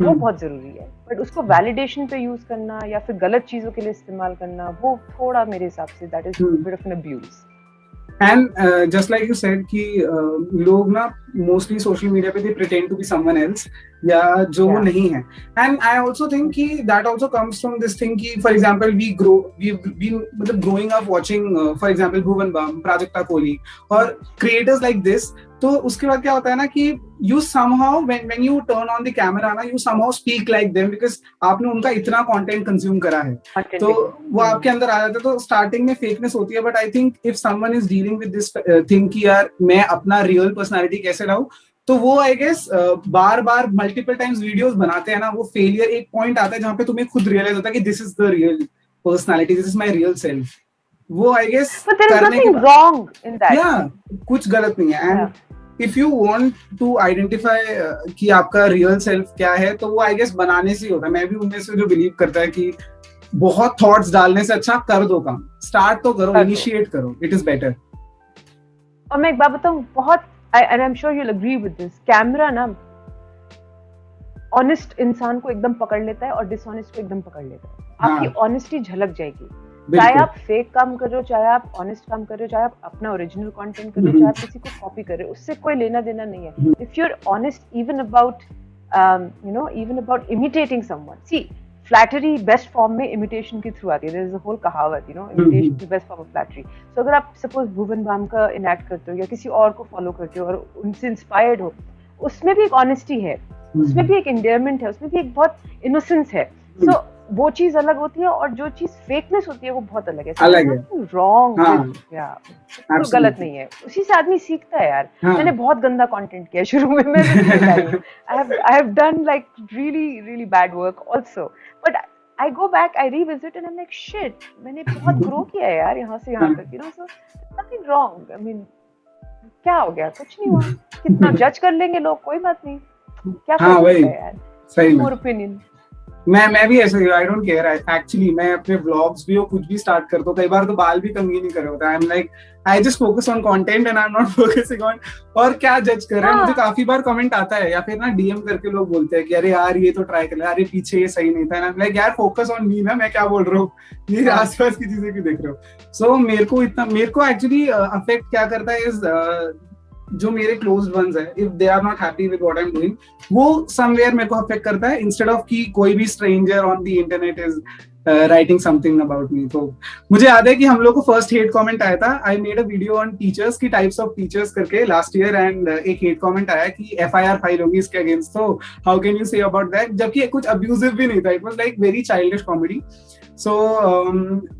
वो बहुत जरूरी है। बट उसको वैलिडेशन पे यूज करना या फिर गलत चीजों के लिए इस्तेमाल करना, वो थोड़ा मेरे हिसाब say that is bit of an abuse. And just like you said कि लोग ना mostly social media पे they pretend to be someone else या जो वो नहीं है, and I also think कि that also comes from this thing कि for example we've been मतलब growing up watching for example Bhuvan Bam, Prajakta Kohli और creators like this। तो उसके बाद क्या होता है ना कि you somehow when you turn on the camera ना you somehow speak like them because आपने उनका इतना content consume करा है, तो वो आपके अंदर आ जाता है। तो स्टार्टिंग में फेकनेस होती है, but I think if someone is dealing with this thing कि यार मैं अपना रियल पर्सनालिटी कैसे लाऊं, तो वो आई गेस बार बार मल्टीपल टाइम्स वीडियोस बनाते हैं ना, वो फेलियर एक पॉइंट आता है जहां पे तुम्हें खुद रियलाइज होता है कि this is the real personality, this is my real self. वो आई गेस करने के रॉन्ग इन दैट, या कुछ गलत नहीं है। And if you want to identify कि आपका रियल सेल्फ क्या है, तो वो आई गेस बनाने से ही होता है। मैं भी उनमें से जो बिलीव करता है कि बहुत थॉट्स डालने से अच्छा कर दो काम, स्टार्ट तो करो, इनिशिएट करो, इट इज बेटर। और मैं एक बात बताऊं, बहुत and I am sure you will agree with this, camera ना ऑनेस्ट इंसान को एकदम पकड़ लेता है और डिसऑनेस्ट को एकदम पकड़ लेता है। आपकी ऑनेस्टी झलक जाएगी, चाहे आप फेक काम कर रहे हो, चाहे आप ऑनेस्ट काम कर रहे हो, चाहे आप अपना ओरिजिनल कंटेंट कर रहे हो, चाहे आप किसी को कॉपी कर रहे हो, उससे कोई लेना देना नहीं है। If you are honest even about imitating someone, see flattery best form में इमिटेशन के थ्रू आती है, देयर इज अ होल कहावत, imitation is the best form of flattery. So अगर आप सपोज भुवन बाम का इनैक्ट करते हो या किसी और को फॉलो करते हो और उनसे इंस्पायर्ड हो, उसमें भी एक ऑनेस्टी है, उसमें भी एक एंडियरमेंट है, उसमें भी एक बहुत इनोसेंस है। सो वो चीज अलग होती है और जो चीज फेकनेस होती है वो बहुत अलग है। रॉन्ग, तो गलत नहीं है, उसी से आदमी सीखता है यार। मैंने बहुत गंदा कंटेंट किया शुरू में, मैं I have done like really bad work also, but I go back, I revisit and I'm like shit, मैंने बहुत ग्रो किया है यार यहाँ से यहाँ तक, so nothing wrong. I mean क्या हो गया, कुछ नहीं हुआ, कितना जज कर लेंगे लोग, कोई बात नहीं, क्या कर सकते हैं यार, सही मोर ओपिनियन। मैं भी ऐसे, आई डोंट केयर एक्चुअली। मैं अपने व्लॉग्स भी और कुछ भी स्टार्ट करता हूँ, कई बार तो बाल भी कंघी नहीं कर रहे होता, I am like I just focus on content and I am not focusing on और क्या जज कर रहे हैं। मुझे काफी बार कमेंट आता है या फिर ना डीएम करके लोग बोलते हैं कि अरे यार ये तो ट्राई कर ले, अरे पीछे ये सही नहीं था, आई एम लाइक यार फोकस ऑन मी ना, मैं क्या बोल रहा हूँ, मेरे आसपास की चीजें क्यों देख रहे हो। सो मेरे को एक्चुअली अफेक्ट क्या करता है इज जो मेरे क्लोज्ड वंस है, if they are not happy with what I am doing, वो समवेयर मेरे को अफेक्ट करता है, इंस्टेड ऑफ कि कोई भी stranger on the internet is writing something about me. तो मुझे याद है कि हम लोग को फर्स्ट हेट कमेंट आया था, I made a video on teachers की टाइप्स ऑफ टीचर्स करके लास्ट ईयर, एंड एक हेट कमेंट आया कि एफआईआर फाइल होगी इसके अगेंस्ट, तो how can you say about that, जबकि कुछ अब्यूजिव भी नहीं था, it was like very childish comedy. So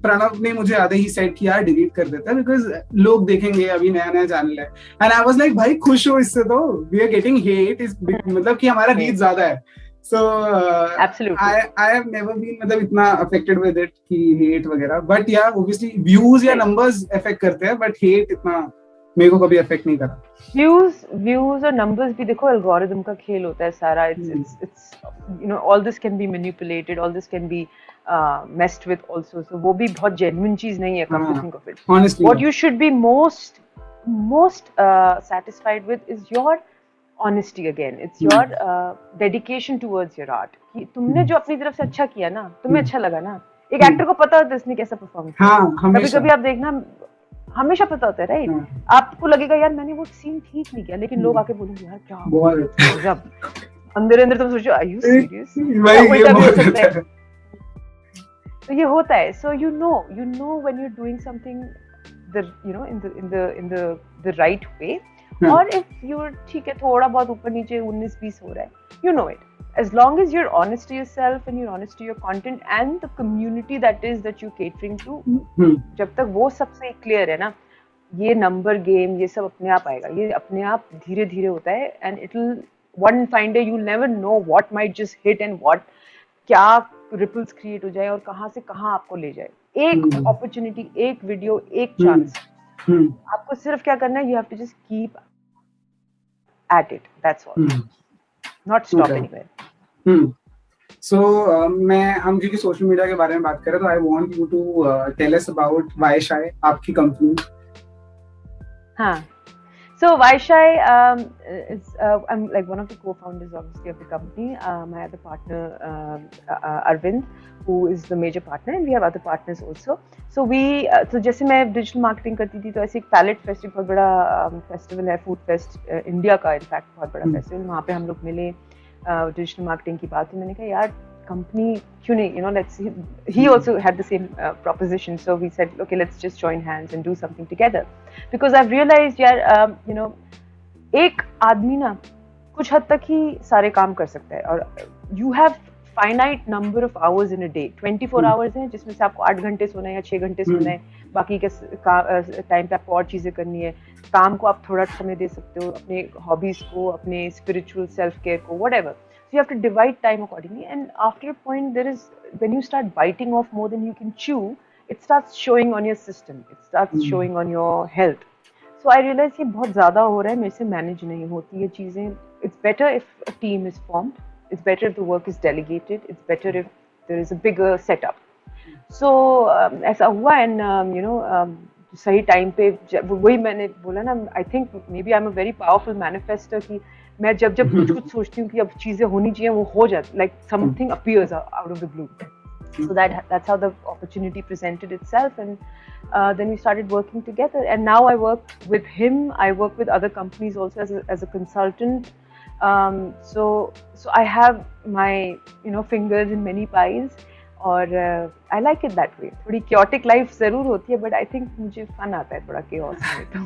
Pranav ने मुझे याद है ही सेड कि यार डिलीट कर देता है बिकॉज लोग देखेंगे, अभी नया नया चैनल है, एंड आई वाज लाइक भाई खुश हो इससे, तो we are getting hate is मतलब कि हमारा रीच ज्यादा है। So I have never been मतलब इतना affected with it कि hate वगैरह, but yeah obviously views या numbers affect करते हैं, but hate इतना मेरे को कभी affect नहीं करा। Views और numbers भी देखो algorithm का खेल होता है सारा, it's all this can be manipulated, all this can be messed with also, so वो भी बहुत genuine चीज नहीं है, come to think of it. Honestly, what you should be most satisfied with is your honesty again. It's your dedication towards your art. कि तुमने जो अपनी तरफ से अच्छा किया ना, तुम्हें अच्छा लगा ना. एक एक्टर को पता होता है इसने कैसा परफॉर्म किया. हाँ, कभी-कभी आप देखना, हमेशा पता होता है, राइट? आपको लगेगा यार मैंने वो सीन ठीक नहीं किया, लेकिन लोग आके बोलेंगे यार क्या बहुत अंदर अंदर तुम सोचो, आर यू सीरियस? उल्टा भी हो सकता है. तो ये होता है. So you know when you're doing something in the right way, or if you're ठीक है थोड़ा बहुत ऊपर नीचे 19-20 हो रहा है, you know it. As long as you're honest to yourself and you're honest to your content and the community that you're catering to, जब तक वो सबसे clear है ना, ये number game ये सब अपने आप आएगा. ये अपने आप धीरे धीरे होता है, and it'll one fine day you'll never know what might just hit and what क्या रिपल्स क्रिएट हो जाए और कहाँ से कहाँ आपको ले जाए. एक अपॉर्चुनिटी, एक वीडियो, एक चांस. आपको सिर्फ क्या करना है, you have to just keep at it, that's all, not stop anywhere. So हम क्योंकि सोशल मीडिया के बारे में बात करें, तो I want you to tell us about वाईशाई, आपकी कंपनी. हाँ. So Vaishai is I'm like one of the co-founders obviously of the company. My other partner Arvind, who is the major partner, and we have other partners also. So we so जैसे मैं digital marketing करती थी, तो ऐसे एक Palette Fest बहुत बड़ा festival है, food fest इंडिया का इनफैक्ट बहुत बड़ा festival. वहाँ पे हम लोग मिले, digital marketing की बात हुई. मैंने कहा यार company क्यों नहीं, let's see. He also had the same proposition, so we said okay, let's just join hands and do something together, because I've realized यार एक आदमी ना कुछ हद तक ही सारे काम कर सकता है, और you have finite number of hours in a day. 24 hours हैं जिसमें से आपको 8 घंटे सोना है या 6 घंटे सोना है, बाकी के टाइम पे आपको और चीजें करनी है. काम को आप थोड़ा समय दे सकते हो, अपने हॉबीज को, अपने स्पिरिचुअल सेल्फ केयर को, whatever. So you have to divide time accordingly, and after a point when you start biting off more than you can chew, it starts showing on your system, it starts showing on your health. So I realized ये बहुत ज़्यादा हो रहा है, मेरे से manage नहीं होती ये चीज़ें. It's better if a team is formed, it's better if the work is delegated, it's better if there is a bigger setup. So ऐसा हुआ, and सही टाइम पे वही मैंने बोला ना, I think maybe I'm a very powerful manifestor कि मैं जब कुछ सोचती हूँ कि अब चीजें होनी चाहिए, वो हो जाती, like something appears out of the blue. So that's how the opportunity presented itself, and then we started working together, and now I work with him. I work with other companies also as a consultant. So I have my fingers in many pies, और I like it that way. थोड़ी chaotic life जरूर होती है, but I think मुझे fun आता है थोड़ा chaos में तो.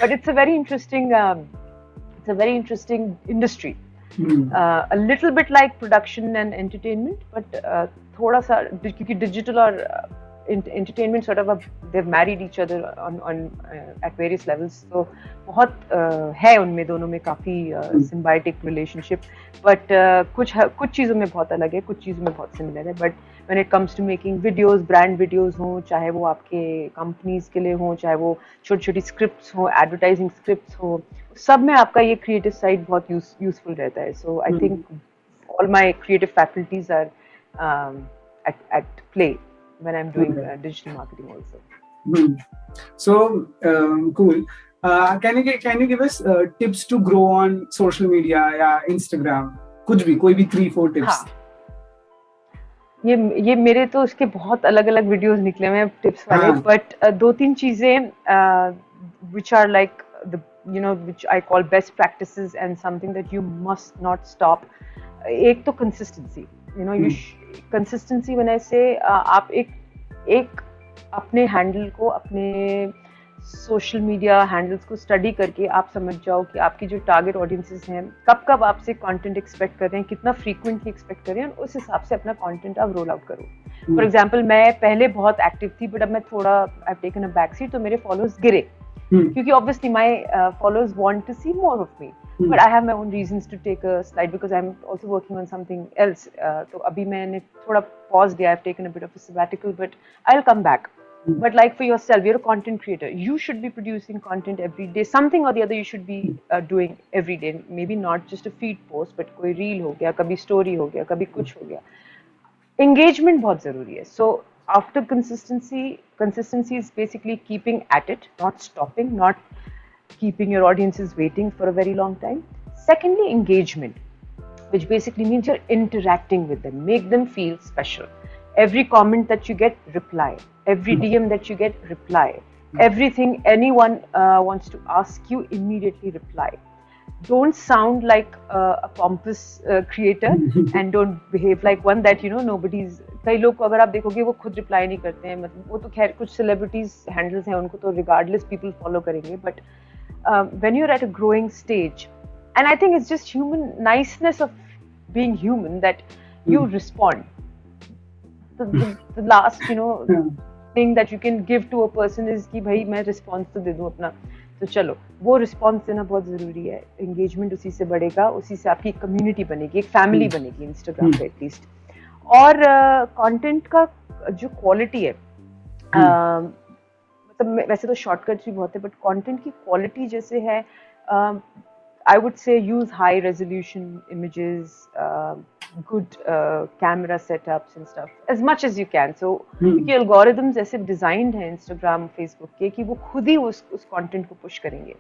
But it's a very interesting industry. A little bit like production and entertainment, but थोड़ा सा क्योंकि digital और entertainment sort of they've married each other on at various levels. So बहुत है उनमें दोनों में काफी symbiotic relationship, but कुछ चीजों में बहुत अलग है, कुछ चीजों में बहुत similar है. But when it comes to making videos, brand videos हों, चाहे वो आपके companies के लिए हों, चाहे वो छोटी-छोटी scripts हों, advertising scripts हों, सब में आपका ये creative side बहुत useful रहता है. So I think all my creative faculties are at play when I'm doing digital marketing also. So cool. Can you give us tips to grow on social media या Instagram? कुछ भी, कोई भी 3-4 tips. हाँ. ये मेरे तो उसके बहुत अलग-अलग वीडियोस निकले हुए हैं टिप्स वाले, but 2-3 चीजें which are like the which I call best practices and something that you must not stop. एक तो consistency. Consistency when I say आप एक अपने हैंडल को, अपने सोशल मीडिया हैंडल्स को स्टडी करके आप समझ जाओ कि आपकी जो टारगेट ऑडियंसेस हैं कब आपसे कंटेंट एक्सपेक्ट कर रहे हैं, कितना फ्रीक्वेंटली एक्सपेक्ट कर रहे हैं, उस हिसाब से अपना कंटेंट आप रोल आउट करो. फॉर एग्जांपल मैं पहले बहुत एक्टिव थी, बट अब मैं थोड़ा I have taken a back seat, तो मेरे फॉलोअर्स गिरे क्योंकि obviously my followers want to see more of me, but I have my own reasons to take a slide because I am also working on something else. तो अभी मैंने थोड़ा pause दिया, I have taken a bit of a sabbatical, but I will come back. But like for yourself, you're a content creator. You should be producing content every day. Something or the other you should be doing every day. Maybe not just a feed post, but कोई reel हो गया, कभी story हो गया, कभी कुछ हो गया. Engagement बहुत जरूरी है. So after consistency is basically keeping at it, not stopping, not keeping your audiences waiting for a very long time. Secondly, engagement, which basically means you're interacting with them, make them feel special. Every comment that you get, reply. Every DM that you get, reply. Everything anyone wants to ask you, immediately reply. Don't sound like a pompous creator and don't behave like one that nobody's. कई लोग को अगर आप देखोगे वो खुद reply नहीं करते हैं, मतलब वो तो खैर कुछ सेलिब्रिटीज हैंडल्स हैं उनको तो रिगार्डलेस पीपल फॉलो करेंगे, but when you're at a growing stage, and I think it's just human niceness of being human that you respond. The last thing that you can give to a person is कि भाई मैं response तो दे दूँ अपना, तो चलो वो response देना बहुत ज़रूरी है. Engagement उसी से बढ़ेगा, उसी से आपकी community बनेगी, एक family बनेगी Instagram पे at least. और कंटेंट का जो क्वालिटी है, मतलब वैसे तो शॉर्टकट्स भी बहुत है, बट कंटेंट की क्वालिटी जैसे है, I would say use high resolution images, good camera setups and stuff as much as you can. So क्योंकि एल्गोरिदम्स ऐसे डिजाइंड हैं इंस्टाग्राम फेसबुक के कि वो खुद ही उस कंटेंट को पुश करेंगे.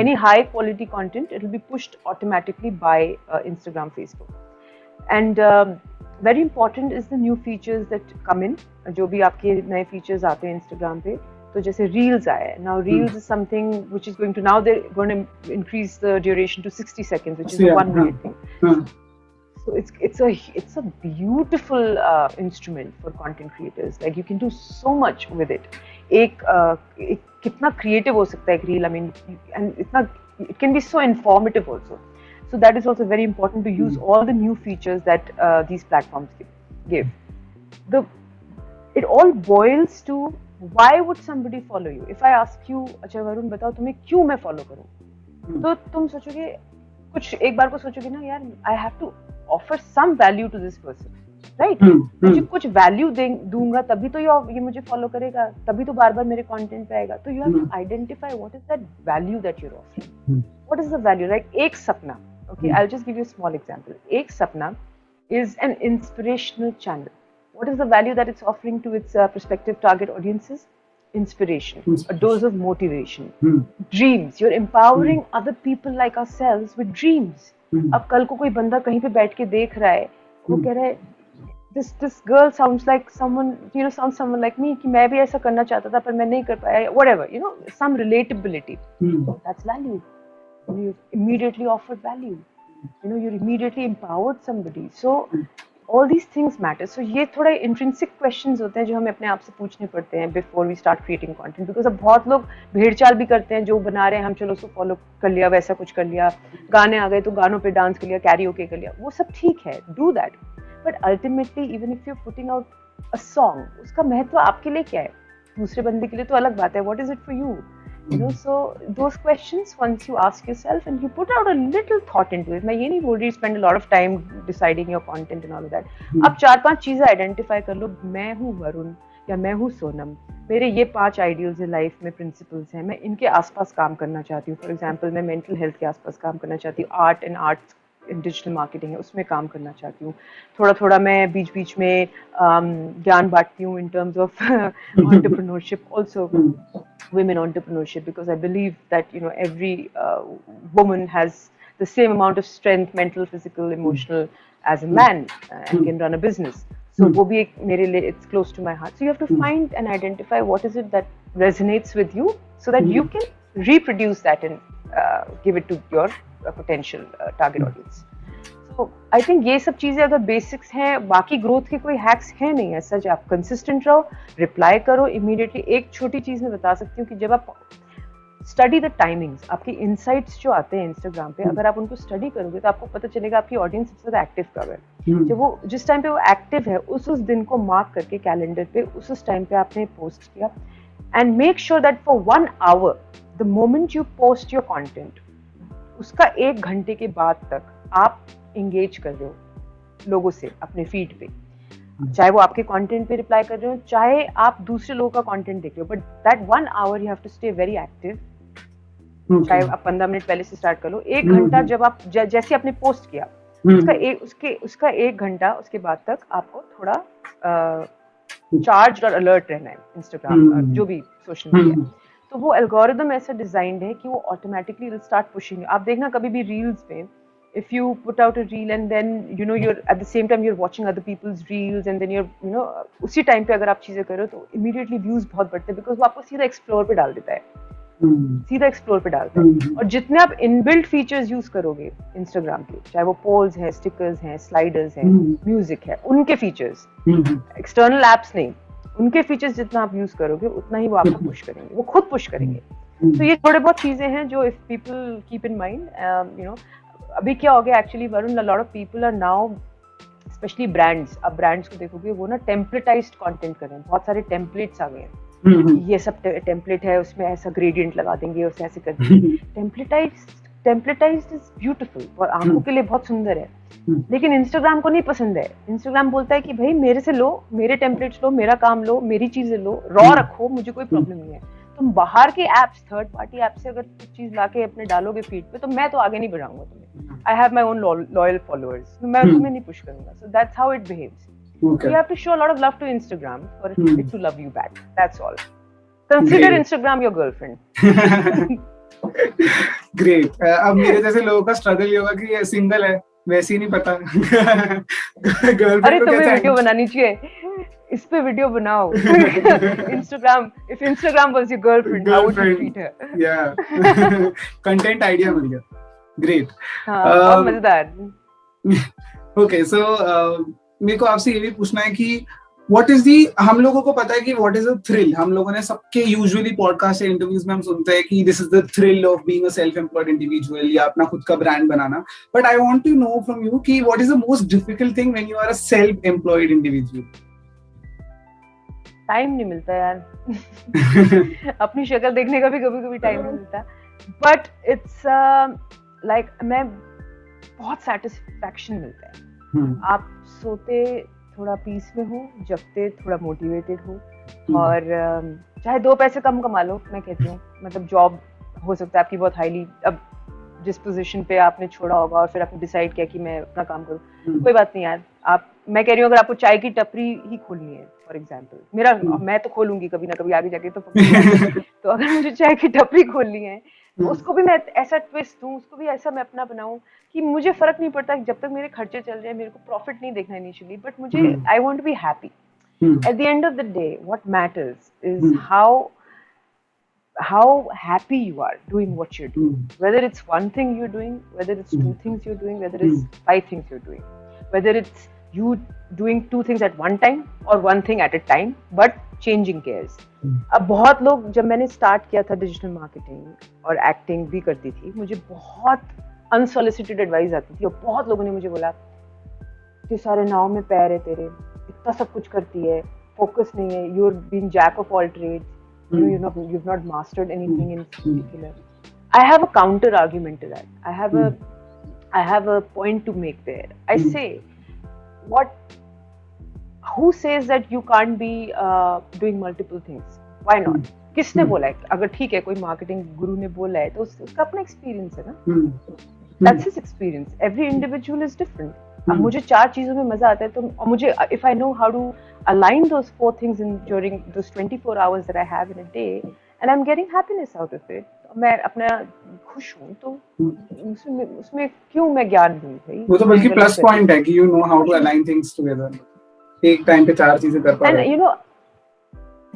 Any high quality content it will be pushed automatically bye Instagram Facebook. And very important is the new features that come in. जो भी आपके नए features आते हैं Instagram पे, तो जैसे reels आए. Now reels is something which is going to, now they're going to increase the duration to 60 seconds, which is a 1 minute thing. So it's a beautiful instrument for content creators. Like you can do so much with it. एक कितना creative हो सकता है एक reel. I mean, and it can be so informative also. So that is also very important to use all the new features that these platforms give. It all boils to why would somebody follow you? If I ask you, अच्छा वरुण बताओ तुम्हें क्यों मैं follow करूँ? तो तुम सोचोगे, कुछ एक बार को सोचोगे ना यार, I have to offer some value to this person, right? मुझे कुछ value दूंगा तभी तो ये मुझे follow करेगा, तभी तो बार बार मेरे content पे आएगा. तो you have to identify what is that value that you're offering. What is the value? Like एक सपना. Okay, I'll just give you a small example. Ek Sapna is an inspirational channel. What is the value that it's offering to its prospective target audiences? Inspiration, a dose of motivation, dreams. You're empowering other people like ourselves with dreams. अब कल को कोई बंदा कहीं पे बैठ के देख रहा है, वो कह रहा है, this girl sounds like someone, sounds someone like me, कि मैं भी ऐसा करना चाहता था पर मैं नहीं कर पाया, whatever, some relatability. That's value. You immediately offered value. You immediately empowered somebody. So all these things matter. So ये थोड़ा intrinsic questions होते हैं जो हमें अपने आप से पूछने पड़ते हैं before we start creating content. Because अब बहुत लोग भेड़चाल भी करते हैं, जो बना रहे हैं हम चलो उसको follow कर लिया, वैसा कुछ कर लिया, गाने आ गए तो गानों पे डांस कर लिया, कैरियोके कर लिया, वो सब ठीक है, do that. But ultimately even if you're putting out a song, उसका महत्व आपके लिए क्या है? दूसरे बंदे के लिए तो अलग बात है. What is it for you? So those questions once you ask yourself and you put out a little thought into it. मैं ये नहीं बोल रही spend a lot of time deciding your content and all of that. अब 4-5 चीजें identify कर लो. मैं हूँ वरुण या मैं हूँ सोनम, मेरे ये 5 ideals है लाइफ में, principles हैं, मैं इनके आसपास काम करना चाहती हूँ. For example, मैं mental health के आसपास काम करना चाहती हूँ, art and arts digital marketing है उसमें काम करना चाहती हूँ. थोड़ा थोड़ा मैं बीच बीच में ज्ञान बांटती हूँ in terms of entrepreneurship, also women entrepreneurship, because I believe that every woman has the same amount of strength, mental, physical, emotional, as a man and can run a business. So वो भी एक मेरे लिए it's close to my heart. So you have to find and identify what is it that resonates with you, so that you can reproduce that and give it to your potential target audience. So I think ये सब चीजें अगर basics हैं, बाकी growth के कोई hacks है नहीं है सच. आप कंसिस्टेंट रहो, रिप्लाई करो इमीडिएटली. एक छोटी चीज मैं बता सकती हूँ कि जब आप स्टडी द टाइमिंग्स, आपके इनसाइट्स जो आते हैं इंस्टाग्राम पे, अगर आप उनको स्टडी करोगे तो आपको पता चलेगा आपकी ऑडियंस सबसे ज्यादा एक्टिव कब है. जब वो जिस टाइम पे वो एक्टिव है उस दिन को मार्क करके कैलेंडर पे उस टाइम पे आपने पोस्ट किया. And make sure that for 1 hour the moment you post your content, उसका 1 घंटे के बाद तक आप इंगेज कर रहे हो लोगों से अपने फीड पे, चाहे वो आपके कंटेंट पे रिप्लाई कर रहे हो, चाहे आप दूसरे लोगों का कंटेंट देख रहे हो. But that 1 hour you have to stay very active. चाहे आप 15 मिनट पहले से स्टार्ट कर लो, 1 घंटा जब आप जैसे आपने पोस्ट किया उसका 1 घंटा उसके बाद तक आपको थोड़ा चार्ज और अलर्ट रहना है इंस्टाग्राम जो भी सोशल मीडिया, तो वो एल्गोरिदम ऐसा डिजाइंड है कि वो ऑटोमेटिकली विल स्टार्ट पुशिंग। आप देखना कभी भी रील्स पे, if you put out a reel and then you're at the same time you're watching other people's reels and then you're उसी टाइम पे अगर आप चीजें करो तो immediately views बहुत बढ़ते हैं, बिकॉज वो आपको सीधा एक्सप्लोर पे डाल देता है, सीधा एक्सप्लोर पे डालता है। और जितने आप इनबिल्ट फीचर्स यूज करोगे इंस्टाग्राम के, चाहे वो पोल्स हैं, स्टिकर्स हैं, स्लाइडर्स हैं, म्यूजिक है, उनके फीचर्स, एक्सटर्नल एप्स नहीं, उनके फीचर्स जितना आप यूज करोगे उतना ही वो आपको पुश करेंगे, वो खुद पुश करेंगे। तो ये थोड़े बहुत चीजें हैं जो if people keep in mind, अभी क्या हो गया actually Varun, a lot of people are now, specially brands, अब ब्रांड्स को देखोगे वो ना टेम्पलेटाइज्ड कंटेंट कर रहे हैं, बहुत सारे टेम्पलेट्स आ गए हैं, ये सब टेम्पलेट है, उसमें ऐसा ग्रेडियंट लगा देंगे, उसे ऐसे कर देंगे। टेम्पलेटाइज्ड इज ब्यूटीफुल और आंखों के लिए बहुत सुंदर है, लेकिन इंस्टाग्राम को नहीं पसंद है। इंस्टाग्राम बोलता है कि भाई मेरे से लो, मेरे टेम्पलेट्स लो, मेरा काम लो, मेरी चीजें लो, रॉ रखो, मुझे कोई प्रॉब्लम नहीं है। तुम बाहर के एप्स, थर्ड पार्टी ऐप से अगर कुछ चीज लाके अपने डालोगे फीड पे, तो मैं तो आगे नहीं बढ़ाऊंगा तुम्हें। आई have my own loyal followers, मैं तुम्हें नहीं पुश करूंगा। So that's how it behaves. You have to show a lot of love to Instagram for it to love you back. That's all. Consider Instagram your girlfriend. Great. अब मेरे जैसे लोगों का struggle ये होगा कि ये सिंगल है, वैसे ही नहीं पता। अरे तुम्हें वीडियो बनानी चाहिए, इस पे वीडियो बनाओ। Instagram, if Instagram was your girlfriend, how would you treat her? Yeah. Content idea मिल गया. Great. हाँ, बहुत मजेदार। Okay, so मेरे को आपसे ये भी पूछना है कि व्हाट इज दी, हम लोगों को पता है कि व्हाट इज द थ्रिल, हम लोगों ने सबके यूजुअली पॉडकास्ट या इंटरव्यूज में हम सुनते हैं कि this is the thrill of being a self employed individual या अपना खुद का ब्रांड बनाना, but I want to know from you कि what is the most difficult thing when you are a self employed individual? Time नहीं मिलता यार। अपनी शक्ल देखने का भी कभी कभी टाइम नहीं मिलता, बट इट्स लाइक मैं बहुत सेटिस्फैक्शन मिलता है। आप सोते थोड़ा पीस में हो, जगते थोड़ा मोटिवेटेड हो, और चाहे 2 पैसे कम कमा लो, मैं कहती हूँ, मतलब जॉब हो सकता है आपकी बहुत हाईली, अब जिस पोजीशन पे आपने छोड़ा होगा और फिर आपने डिसाइड किया कि मैं अपना काम करूँ, कोई बात नहीं यार। मैं कह रही हूँ अगर आपको चाय की टपरी ही खोलनी है फॉर एग्जाम्पल, मैं तो खोलूंगी कभी ना कभी आगे जाके, तो अगर मुझे चाय की टपरी खोलनी है, उसको भी मैं ऐसा ट्विस्ट दूं, उसको भी ऐसा मैं अपना बनाऊं कि मुझे फर्क नहीं पड़ता जब तक मेरे खर्चे चल रहे हैं, मेरे को प्रॉफिट नहीं देखना इनिशियली, बट मुझे I want to be happy at the end of the day. What matters is how happy you are doing what you're doing, whether it's one thing you're doing, whether it's 2 things you're doing, whether it's 5 things you're doing, whether it's you doing 2 things at one time or 1 thing at a time, but changing gears. अब बहुत लोग, जब मैंने start किया था digital marketing और acting भी करती थी, मुझे बहुत अनसॉलिसिटेड एडवाइस आती थी और बहुत लोगों ने मुझे बोला कि सारे नाव में पैर है तेरे, इतना सब कुछ करती है, फोकस नहीं है, you are being jack of all trades, you've not mastered anything in particular. I have a counter argument to that. I have a point to make there. I say, who says that you can't be doing multiple things? Why not? किसने बोला है? अगर ठीक है कोई marketing गुरु ने बोला है तो उसका अपना एक्सपीरियंस है ना, that's his experience. Every individual is different. अब मुझे 4 चीजों में मजा आता है, तो मुझे if I know how to align those 4 things during those 24 hours that I have in a day, and I'm getting happiness out of it, मैं अपना खुश हूँ, तो उसमें क्यों मैं ज्ञान दूँ भाई? वो तो बल्कि प्लस पॉइंट है कि you know how to align things together. एक टाइम पे 4 चीजें कर पा रहे हो।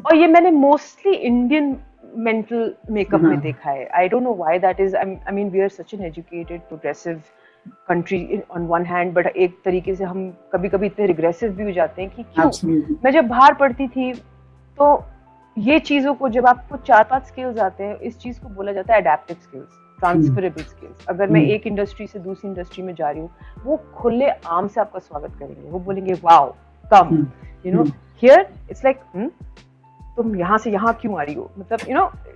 और ये मैंने मोस्टली इंडियन मेंटल मेकअप में देखा है। I don't know why that is. I mean, we are such an educated, progressive country on one hand, but एक तरीके से हम कभी-कभी इतने रिग्रेसिव भी हो जाते हैं कि क्यों? मैं जब बाहर पढ़ती थी तो ये चीजों को, जब आपको 4-5 स्किल्स आते हैं, इस चीज को बोला जाता है एडेप्टिव स्किल्स, ट्रांसफरेबल स्किल्स। अगर मैं एक इंडस्ट्री से दूसरी इंडस्ट्री में जा रही हूँ, वो खुले आम से आपका स्वागत करेंगे, वो बोलेंगे wow come, here it's like तुम यहाँ से यहाँ क्यों आ रही हो, मतलब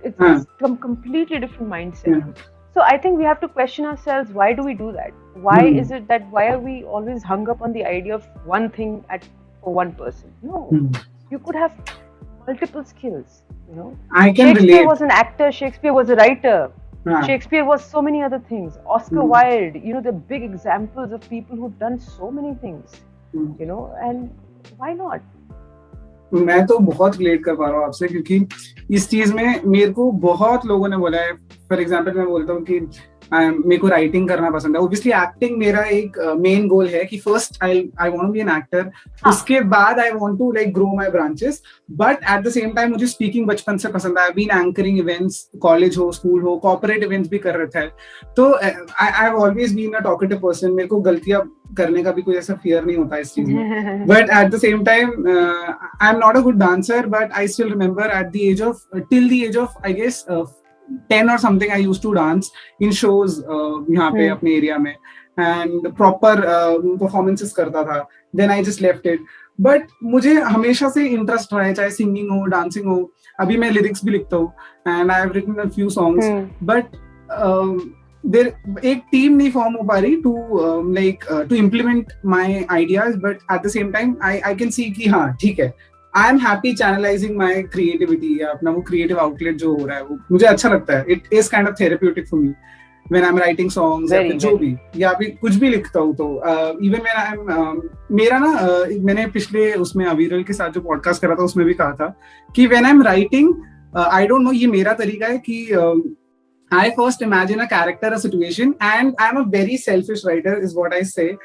it's completely different mindset. So I think we have to question ourselves, why do we do that? Why is it that, why are we always hung up on the idea of one thing for one person? No, you could have multiple skills, I can Shakespeare relate. was an actor, Shakespeare was a writer, Shakespeare was so many other things, Oscar Wilde, they're big examples of people who've done so many things, and why not? मैं तो बहुत relate कर पा रहा हूँ आपसे, क्योंकि इस चीज में मेरे को बहुत लोगों ने बोला है। फॉर एग्जाम्पल मैं बोलता हूँ कि मेरे को राइटिंग करना पसंद है। ओब्वियसली एक्टिंग मेरा एक मेन गोल है कि first I want to be an actor, उसके बाद I want to like grow my branches. But at the same time मुझे स्पीकिंग बचपन से पसंद है। बीन एंकरिंग इवेंट्स, कॉलेज हो, स्कूल हो, कॉर्पोरेट इवेंट्स भी कर रखा है। तो I have always been a talkative person. मेरे को गलतियां करने का भी कोई ऐसा फियर नहीं होता इस चीज में। But at the same time I am not a good dancer, but I still remember at the age of till the age of I guess 10 or something, I used to dance in shows यहाँ पे अपने area में, and proper performances करता था. Then I just left it. But मुझे हमेशा से interest रहा है, चाहे सिंगिंग हो, डांसिंग हो. अभी मैं लिरिक्स भी लिखता हूँ and I have written a few songs. But एक टीम नहीं फॉर्म हो पा रही to implement my ideas. But at the same time I can see कि हाँ ठीक है, I am happy channelising my creativity, या अपना वो क्रिएटिव आउटलेट जो हो रहा है वो मुझे अच्छा लगता है. It is kind of therapeutic for me when I am writing songs या जो भी, या भी कुछ भी लिखता हूँ. तो इवन व्हेन आई एम मेरा ना मैंने पिछले उसमें अविरल के साथ जो पॉडकास्ट करा था उसमें भी कहा था कि when I am writing, I don't know, ये मेरा तरीका है कि I first imagine a character, a situation, and I am a very selfish writer is what I say.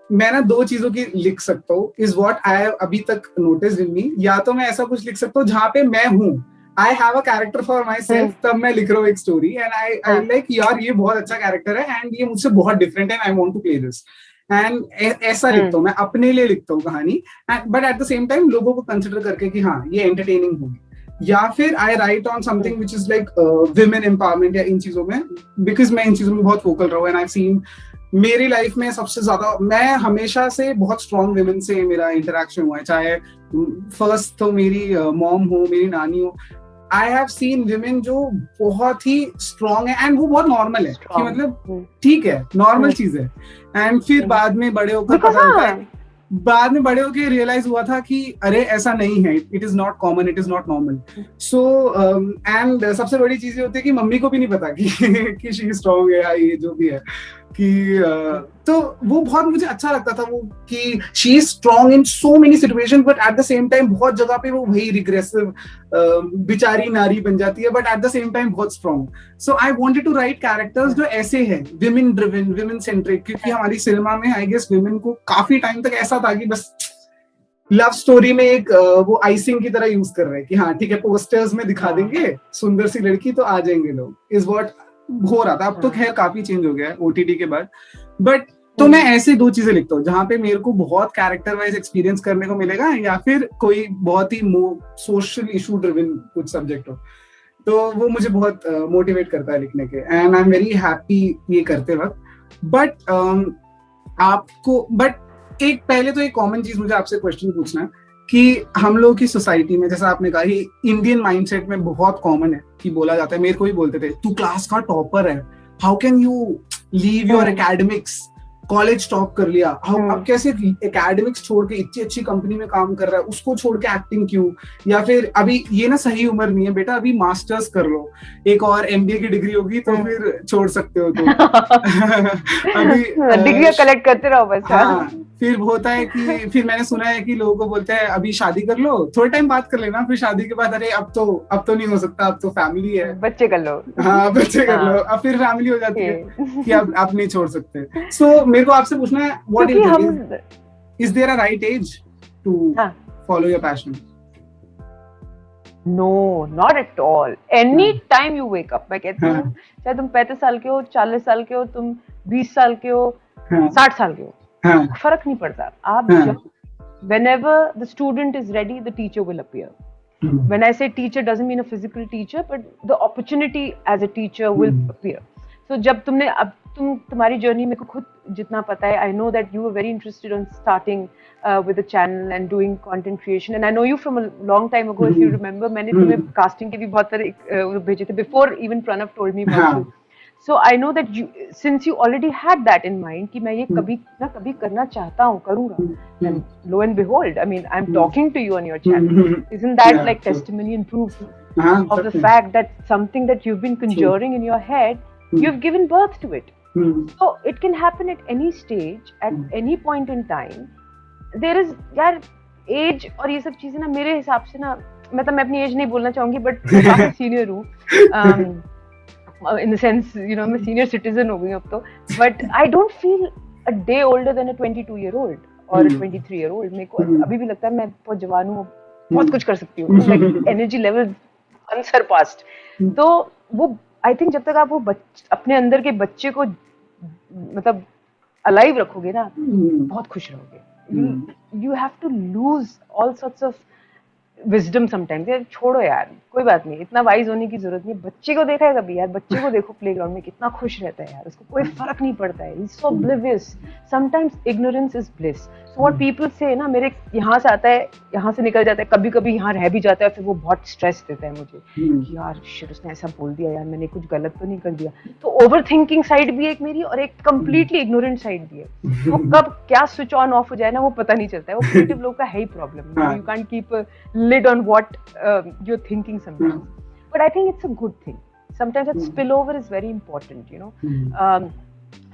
मैं ना दो चीजों की लिख सकता हूँ, इज व्हाट आई अभी तक नोटिस इन मी. या तो मैं ऐसा कुछ लिख सकता हूँ जहाँ पे मैं हूँ, आई have a character for my self, तब मैं लिख रहा हूँ एक स्टोरी एंड आई लाइक यार ये बहुत अच्छा कैरेक्टर है एंड ये मुझसे बहुत डिफरेंट है, I want to play this. And ऐसा लिखता हूँ मैं, अपने लिए लिखता हूँ कहानी, but at the same time लोगों को कंसिडर करके कि हाँ ये एंटरटेनिंग होगी. या फिर I write on something which is like women empowerment या इन चीजों में, बिकॉज मैं इन चीजों में बहुत फोकल रहा हूँ एंड आई सीन मेरी लाइफ में सबसे ज्यादा, मैं हमेशा से बहुत स्ट्रॉन्ग विमेन से मेरा इंटरेक्शन हुआ है, चाहे फर्स्ट तो मेरी मॉम हो, मेरी नानी हो. आई हैव सीन विमेन जो बहुत ही स्ट्रॉन्ग है एंड वो बहुत नॉर्मल है कि मतलब ठीक है, नॉर्मल चीज है. एंड फिर बाद में बड़े होकर पता होता है, बाद में बड़े होके रियलाइज हुआ था कि अरे ऐसा नहीं है, it is not common, it is not normal. So and सबसे बड़ी चीज होती है कि मम्मी को भी नहीं पता कि शी स्ट्रॉन्ग है या ये जो भी है कि तो वो बहुत मुझे अच्छा लगता था वो कि she is strong in so many situations, but at the same time बहुत जगह पे वो वही रिग्रेसिव बेचारी नारी बन जाती है, but at the same time बहुत strong. So I wanted to write characters जो ऐसे हैं, विमेन ड्रिवन, विमेन सेंट्रिक, क्योंकि हमारी सिनेमा में आई गेस विमेन को काफी टाइम तक ऐसा था कि बस लव स्टोरी में एक वो आइसिंग की तरह यूज कर रहे हैं कि हाँ ठीक है, पोस्टर्स में दिखा देंगे सुंदर सी लड़की तो आ जाएंगे लोग, इज व्हाट हो रहा था. अब तो खैर काफी चेंज हो गया है ओटीटी के बाद. बट तो मैं ऐसे दो चीजें लिखता हूँ जहाँ पे मेरे को बहुत कैरेक्टर वाइज एक्सपीरियंस करने को मिलेगा, या फिर कोई बहुत ही सोशल इशू ड्रिवन कुछ सब्जेक्ट हो. तो वो मुझे बहुत मोटिवेट करता है लिखने के, and I am very happy ये करते वक्त. बट आपको एक पहले तो एक कॉमन चीज मुझे आपसे क्वेश्चन पूछना है कि हम लोग की सोसाइटी में, जैसा आपने कहा, इंडियन माइंडसेट में बहुत कॉमन है कि बोला जाता है, मेरे को भी बोलते थे तू क्लास का टॉपर है, how can you leave your academics, college top कर लिया, अब कैसे एकेडमिक्स छोड़ के इतनी अच्छी कंपनी में काम कर रहा है, उसको छोड़ के एक्टिंग क्यों, या फिर अभी ये ना सही उम्र नहीं है बेटा, अभी मास्टर्स कर लो, एक और एमबीए की डिग्री होगी तो फिर छोड़ सकते हो तुम. अभी डिग्री कलेक्ट करते रहो बस. हाँ, फिर होता है कि फिर मैंने सुना है कि लोगों को बोलते हैं अभी शादी कर लो, थोड़े टाइम बात कर लेना, फिर शादी के बाद अरे अब तो नहीं हो सकता, अब तो फैमिली है, बच्चे कर लो. हाँ बच्चे कर लो, अब फिर फैमिली हो जाती है कि अब नहीं छोड़ सकते. सो मेरे को आपसे पूछना है, what do you think, is there a right age to follow your passion? No, not at all. Any time you wake up, मैं कहती हूँ चाहे तुम 35 साल के हो, 40 साल के हो, तुम 20 साल के हो, 60 साल के हो, फर्क नहीं पड़ता. आप जब whenever the student is ready, the teacher will appear. When I say teacher, doesn't mean a physical teacher, but the opportunity as a teacher will appear. So जब तुमने अब तुम्हारी जर्नी मेरे को खुद जितना पता है, I know that you were very interested on starting with the channel and doing content creation, and I know you from a long time ago. If you remember, मैंने तुम्हें casting के भी बहुत सारे भेजे थे before even Pranav told me about you. So I know that you, since you already had that in mind कि मैं ये कभी ना कभी करना चाहता हूँ, करूँगा, and lo and behold, I mean, I'm talking to you on your channel. Isn't that like testimony and proof of the fact that something that you've been conjuring in your head, you've given birth to it? So it can happen at any stage, at any point in time. There is, यार, as और ये सब चीजें ना मेरे हिसाब से ना, मतलब मैं अपनी एज नहीं बोलना चाहूंगी बट मैं काफी सीनियर हूँ इन द सेंस मैं सीनियर सिटीजन हो गई अब तो, but I don't feel a day older than a 22-year-old और 23-year-old. मेरे को अभी भी लगता है मैं बहुत जवान हूँ, बहुत कुछ कर सकती हूँ, लाइक एनर्जी लेवल अनसरपास्ड. तो वो आई थिंक जब तक आप वो अपने अंदर के बच्चे को मतलब अलाइव रखोगे ना, बहुत खुश रहोगे. You have to lose all sorts of wisdom sometimes. यार छोड़ो यार, कोई बात नहीं, इतना वाइज होने की जरूरत नहीं. बच्चे को देखा है कभी यार? बच्चे को देखो प्लेग्राउंड में कितना खुश रहता है यार, उसको कोई फर्क नहीं पड़ता है. He is so oblivious. Sometimes ignorance is bliss. So what people से ना, मेरे यहाँ से आता है, यहाँ से निकल जाता है, कभी कभी यहाँ रह भी जाता है, फिर वो बहुत स्ट्रेस देता है मुझे कि यार शिट, उसने ऐसा बोल दिया यार, मैंने कुछ गलत तो नहीं कर दिया. तो ओवर थिंकिंग साइड भी है एक मेरी, और एक कंप्लीटली इग्नोरेंट साइड भी है. वो कब क्या स्विच ऑन ऑफ हो जाए ना, वो पता नहीं चलता है. वो क्रिएटिव लोग का है ही problem. You can't keep lid on what you're thinking sometimes. But I think it's a good thing. Sometimes that spillover is very important,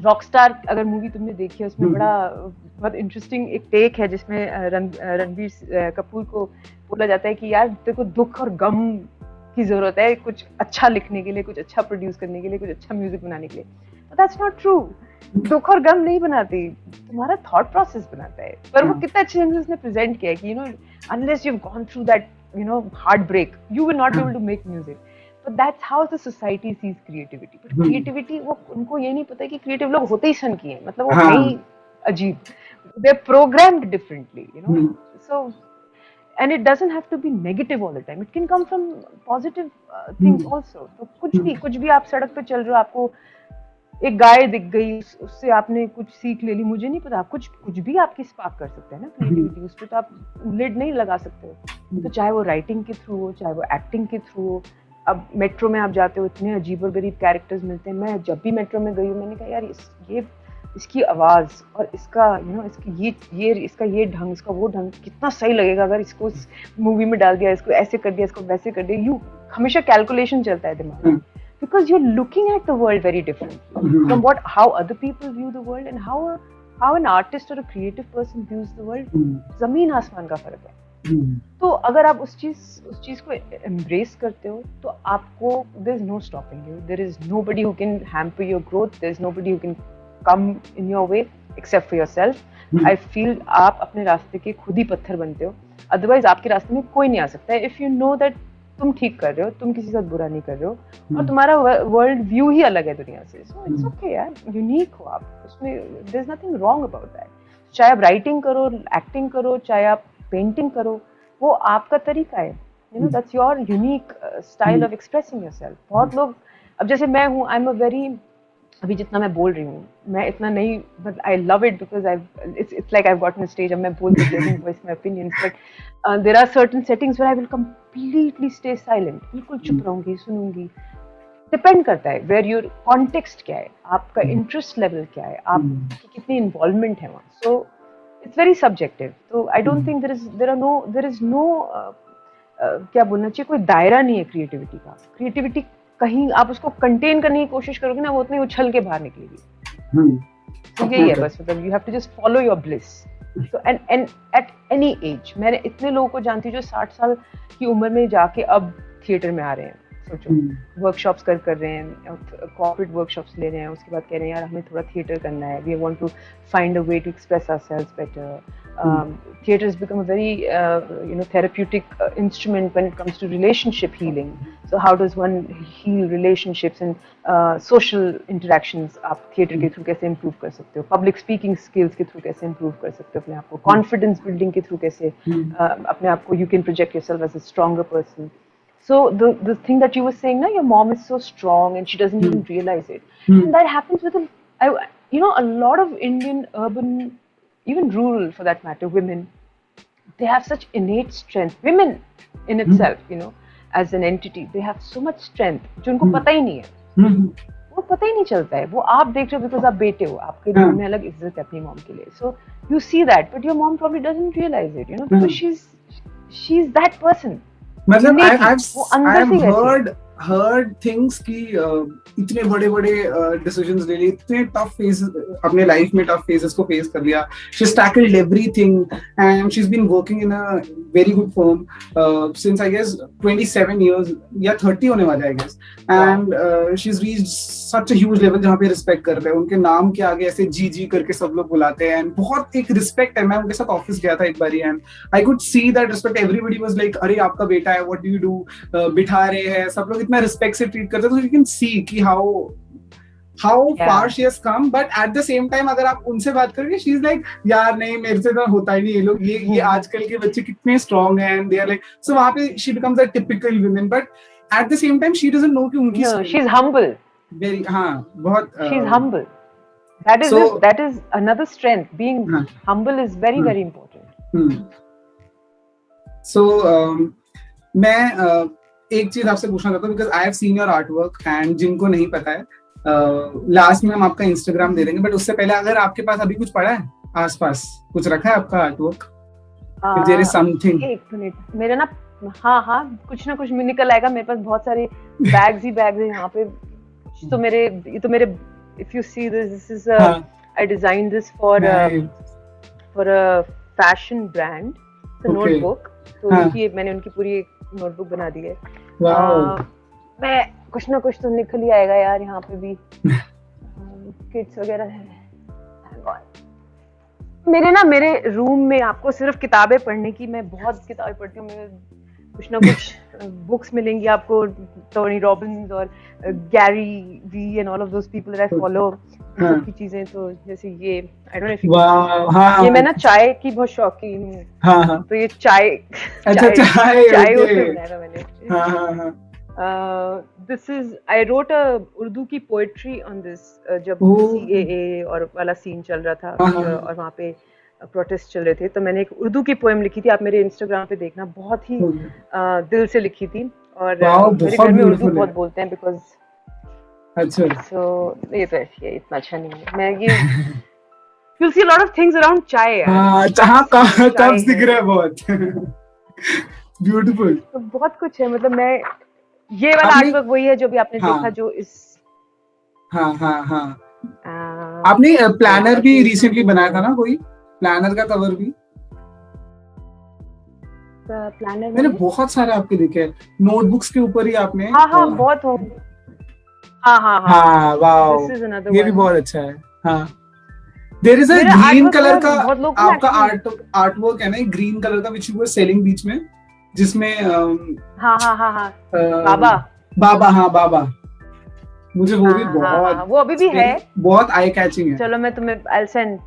Rockstar अगर मूवी तुमने देखी है, उसमें बहुत इंटरेस्टिंग एक टेक है जिसमें रणबीर कपूर को बोला जाता है कि यार तेरे को दुख और गम की जरूरत है कुछ अच्छा लिखने के लिए, कुछ अच्छा प्रोड्यूस करने के लिए, कुछ अच्छा म्यूजिक बनाने के लिए. But that's not true. दुख और गम नहीं बनाती, तुम्हारा थॉट प्रोसेस बनाता है. पर वो कितना अच्छे ढंग से उसने प्रेजेंट किया है कि unless you've gone through that heartbreak, you will not be able to make music. But that's how the society sees creativity. But creativity, वो उनको ये नहीं पता कि क्रिएटिव लोग होते ही सन की हैं, मतलब वो है ही अजीब. They're programmed differently, So, and it doesn't have to be negative all the time. It can come from positive things also. तो कुछ भी आप सड़क पे चल रहे हो, आपको एक गाय दिख गई, उससे आपने कुछ सीख ले ली, मुझे नहीं पता, कुछ भी आपकी स्पार्क कर सकते हैं ना क्रिएटिविटी. उस पर तो आप लिड नहीं लगा सकते हो. तो चाहे वो राइटिंग के थ्रू हो, चाहे वो एक्टिंग के थ्रू हो. अब मेट्रो में आप जाते हो, इतने अजीब और गरीब कैरेक्टर्स मिलते हैं. मैं जब भी मेट्रो में गई हूँ, मैंने कहा यार इसकी आवाज और इसका इसका ये ढंग, इसका वो ढंग कितना सही लगेगा अगर इसको इस मूवी में डाल दिया, इसको ऐसे कर दिया, इसको वैसे कर दिया. हमेशा कैलकुलेशन चलता है दिमाग में. Because you're looking at the world very differently from how other people view the world, and how an artist or a creative person views the world. जमीन आसमान का फर्क है. तो अगर आप उस चीज को embrace करते हो, तो आपको there is no stopping you. There is nobody who can hamper your growth. There is nobody who can come in your way except for yourself. I feel आप अपने रास्ते के खुद ही पत्थर बनते हो. Otherwise आपके रास्ते में कोई नहीं आ सकता है. If you know that तुम ठीक कर रहे हो, तुम किसी के साथ बुरा नहीं कर रहे हो, और तुम्हारा वर्ल्ड व्यू ही अलग है दुनिया से, सो इट्स ओके यार, यूनिक हो आप, उसमें there is nothing wrong about that. चाहे आप राइटिंग करो, एक्टिंग करो, चाहे आप पेंटिंग करो, वो आपका तरीका है. That's your unique style of expressing yourself. बहुत लोग, अब जैसे मैं हूँ, आई एम अ वेरी, अभी जितना मैं बोल रही हूँ, मैं इतना नहीं, but I love it because it's like I have gotten a stage. अब मैं बोल सकती हूँ, voice my opinions, but there are certain settings where I will completely stay silent. बिल्कुल चुप रहूंगी, सुनूंगी. डिपेंड करता है वेयर योर कॉन्टेक्स्ट क्या है, आपका इंटरेस्ट लेवल क्या है, आपकी कितनी इन्वॉल्वमेंट है वहाँ. So it's very subjective. तो I don't think there is no क्या बोलना चाहिए, कोई दायरा नहीं है क्रिएटिविटी का. क्रिएटिविटी कहीं आप उसको कंटेन करने की कोशिश करोगे ना, वो उतनी उछल के बाहर निकलेगी. तो यही है बस, मतलब you have to just follow your bliss. So and at any age, मैंने इतने लोगों को जानती हूँ जो 60 साल की उम्र में जाके अब थिएटर में आ रहे हैं. सोचो, वर्कशॉप्स कर रहे हैं, कॉर्पोरेट वर्कशॉप्स ले रहे हैं, उसके बाद कह रहे हैं यार हमें थोड़ा थिएटर करना है, we want to find a way to express ourselves better. Theatre has become a very therapeutic instrument when it comes to relationship healing. So how does one heal relationships and social interactions? आप theatre के through कैसे improve कर सकते हो, public speaking skills के through कैसे improve कर सकते हो अपने आप को, confidence building के थ्रू कैसे अपने आप को you can project yourself as a stronger person. So the thing that you were saying, na, your mom is so strong and she doesn't even realize it. And that happens with a lot of Indian urban, even rural for that matter, women, they have such innate strength. Women in itself, as an entity, they have so much strength जो उनको पता ही नहीं है. वो पता ही नहीं चलता है. वो आप देख रहे हो बिकॉज आप बेटे हो, आपके दिल में अलग इज्जत है अपनी मॉम के लिए. So you see that, but your mom probably doesn't realize it, because she's that person. मतलब I've heard heard things कि इतने बड़े बड़े decisions ले लिए, इतने tough phases अपने life में tough phases को face कर लिया. She's tackled everything and she's been working in a very good firm since I guess 27 years या 30 होने वाला है I guess. And she's reached such a huge level जहाँ पे respect करते हैं. उनके नाम के आगे ऐसे जी करके सब लोग बुलाते हैं. And बहुत एक respect है. मैं उनके साथ office गया था एक बारी and I could see that respect. Everybody was like, अरे आपका बेटा है, what do you do? बिठा रहे हैं, सब लोग इतना respect से treat करते हैं. तो you can see कि how far she has come, but at the same time अगर आप उनसे बात करोगे, she is like यार नहीं मेरे से तो होता ही नहीं ये लोग, ये आजकल के बच्चे कितने strong हैं, and they are like, so वहाँ पे she becomes a typical woman, but at the same time she doesn't know कि उनकी she's humble, very हाँ बहुत she's humble. That is another strength. Being humble is very very important. So मैं एक चीज आपसे पूछना चाहता हूँ because I have seen your artwork and जिनको नहीं पता है लास्ट में हम आपका इंस्टाग्राम दे देंगे, बट उससे पहले अगर आपके पास अभी कुछ पड़ा है आसपास, कुछ रखा है आपका आर्टवर्क? There is something. एक मिनट, मेरा ना हाँ कुछ ना कुछ निकल आएगा. मेरे पास बहुत सारे बैग्स है यहाँ पे. तो मेरे if you see this is I designed this for a fashion brand, the notebook. तो मैंने उनकी पूरी एक नोटबुक बना दी है. मैं कुछ ना कुछ तो निकल ही आएगा यार. यहाँ पे भी किड्स वगैरह है. मेरे रूम में आपको सिर्फ किताबें पढ़ने की, मैं बहुत किताबें पढ़ती हूँ. कुछ ना कुछ बुक्स मिलेंगी आपको, टोनी रॉबिन्स और Gary Vee and all of those people that I follow. की चीजें तो जैसे ये आई डोंट नो, ये मैं ना चाय की बहुत शौकीन हूँ. तो ये चाय बनाया मैंने. This is I wrote a Urdu की पोएट्री on this जब CAA और वाला सीन चल रहा था और वहाँ पे प्रोटेस्ट चल रहे थे, तो मैंने एक उर्दू की पोएम लिखी थी. आप मेरे इंस्टाग्राम पे देखना, बहुत ही दिल से लिखी थी. और मेरे घर में उर्दू बहुत बोलते हैं बिकॉज अच्छा. So ये तो ये इतना अच्छा नहीं है. मैं ये you'll see a lot of things around चाय. हाँ कप्स दिख रहा है बहुत ब्यूटीफुल. तो बहुत कुछ है. मतलब मैं ये वाला आर्टवर्क वही है जो भी आपने देखा, जो इस आपने प्लानर भी रिसेंटली बनाया था ना, कोई प्लानर का कवर भी? प्लानर मैंने बहुत सारे आपके देखे हैं नोटबुक्स के ऊपर ही आपने. बहुत हो. वाओ, ये भी बहुत अच्छा है. There is a green colour का आपका आर्टवर्क है ना, एक ग्रीन कलर का व्हिच यू वर सेलिंग बीच में, जिसमें बाबा मुझे वो भी बहुत वो अभी भी है, बहुत आई कैचिंग है. चलो मैं तुम्हें I'll send.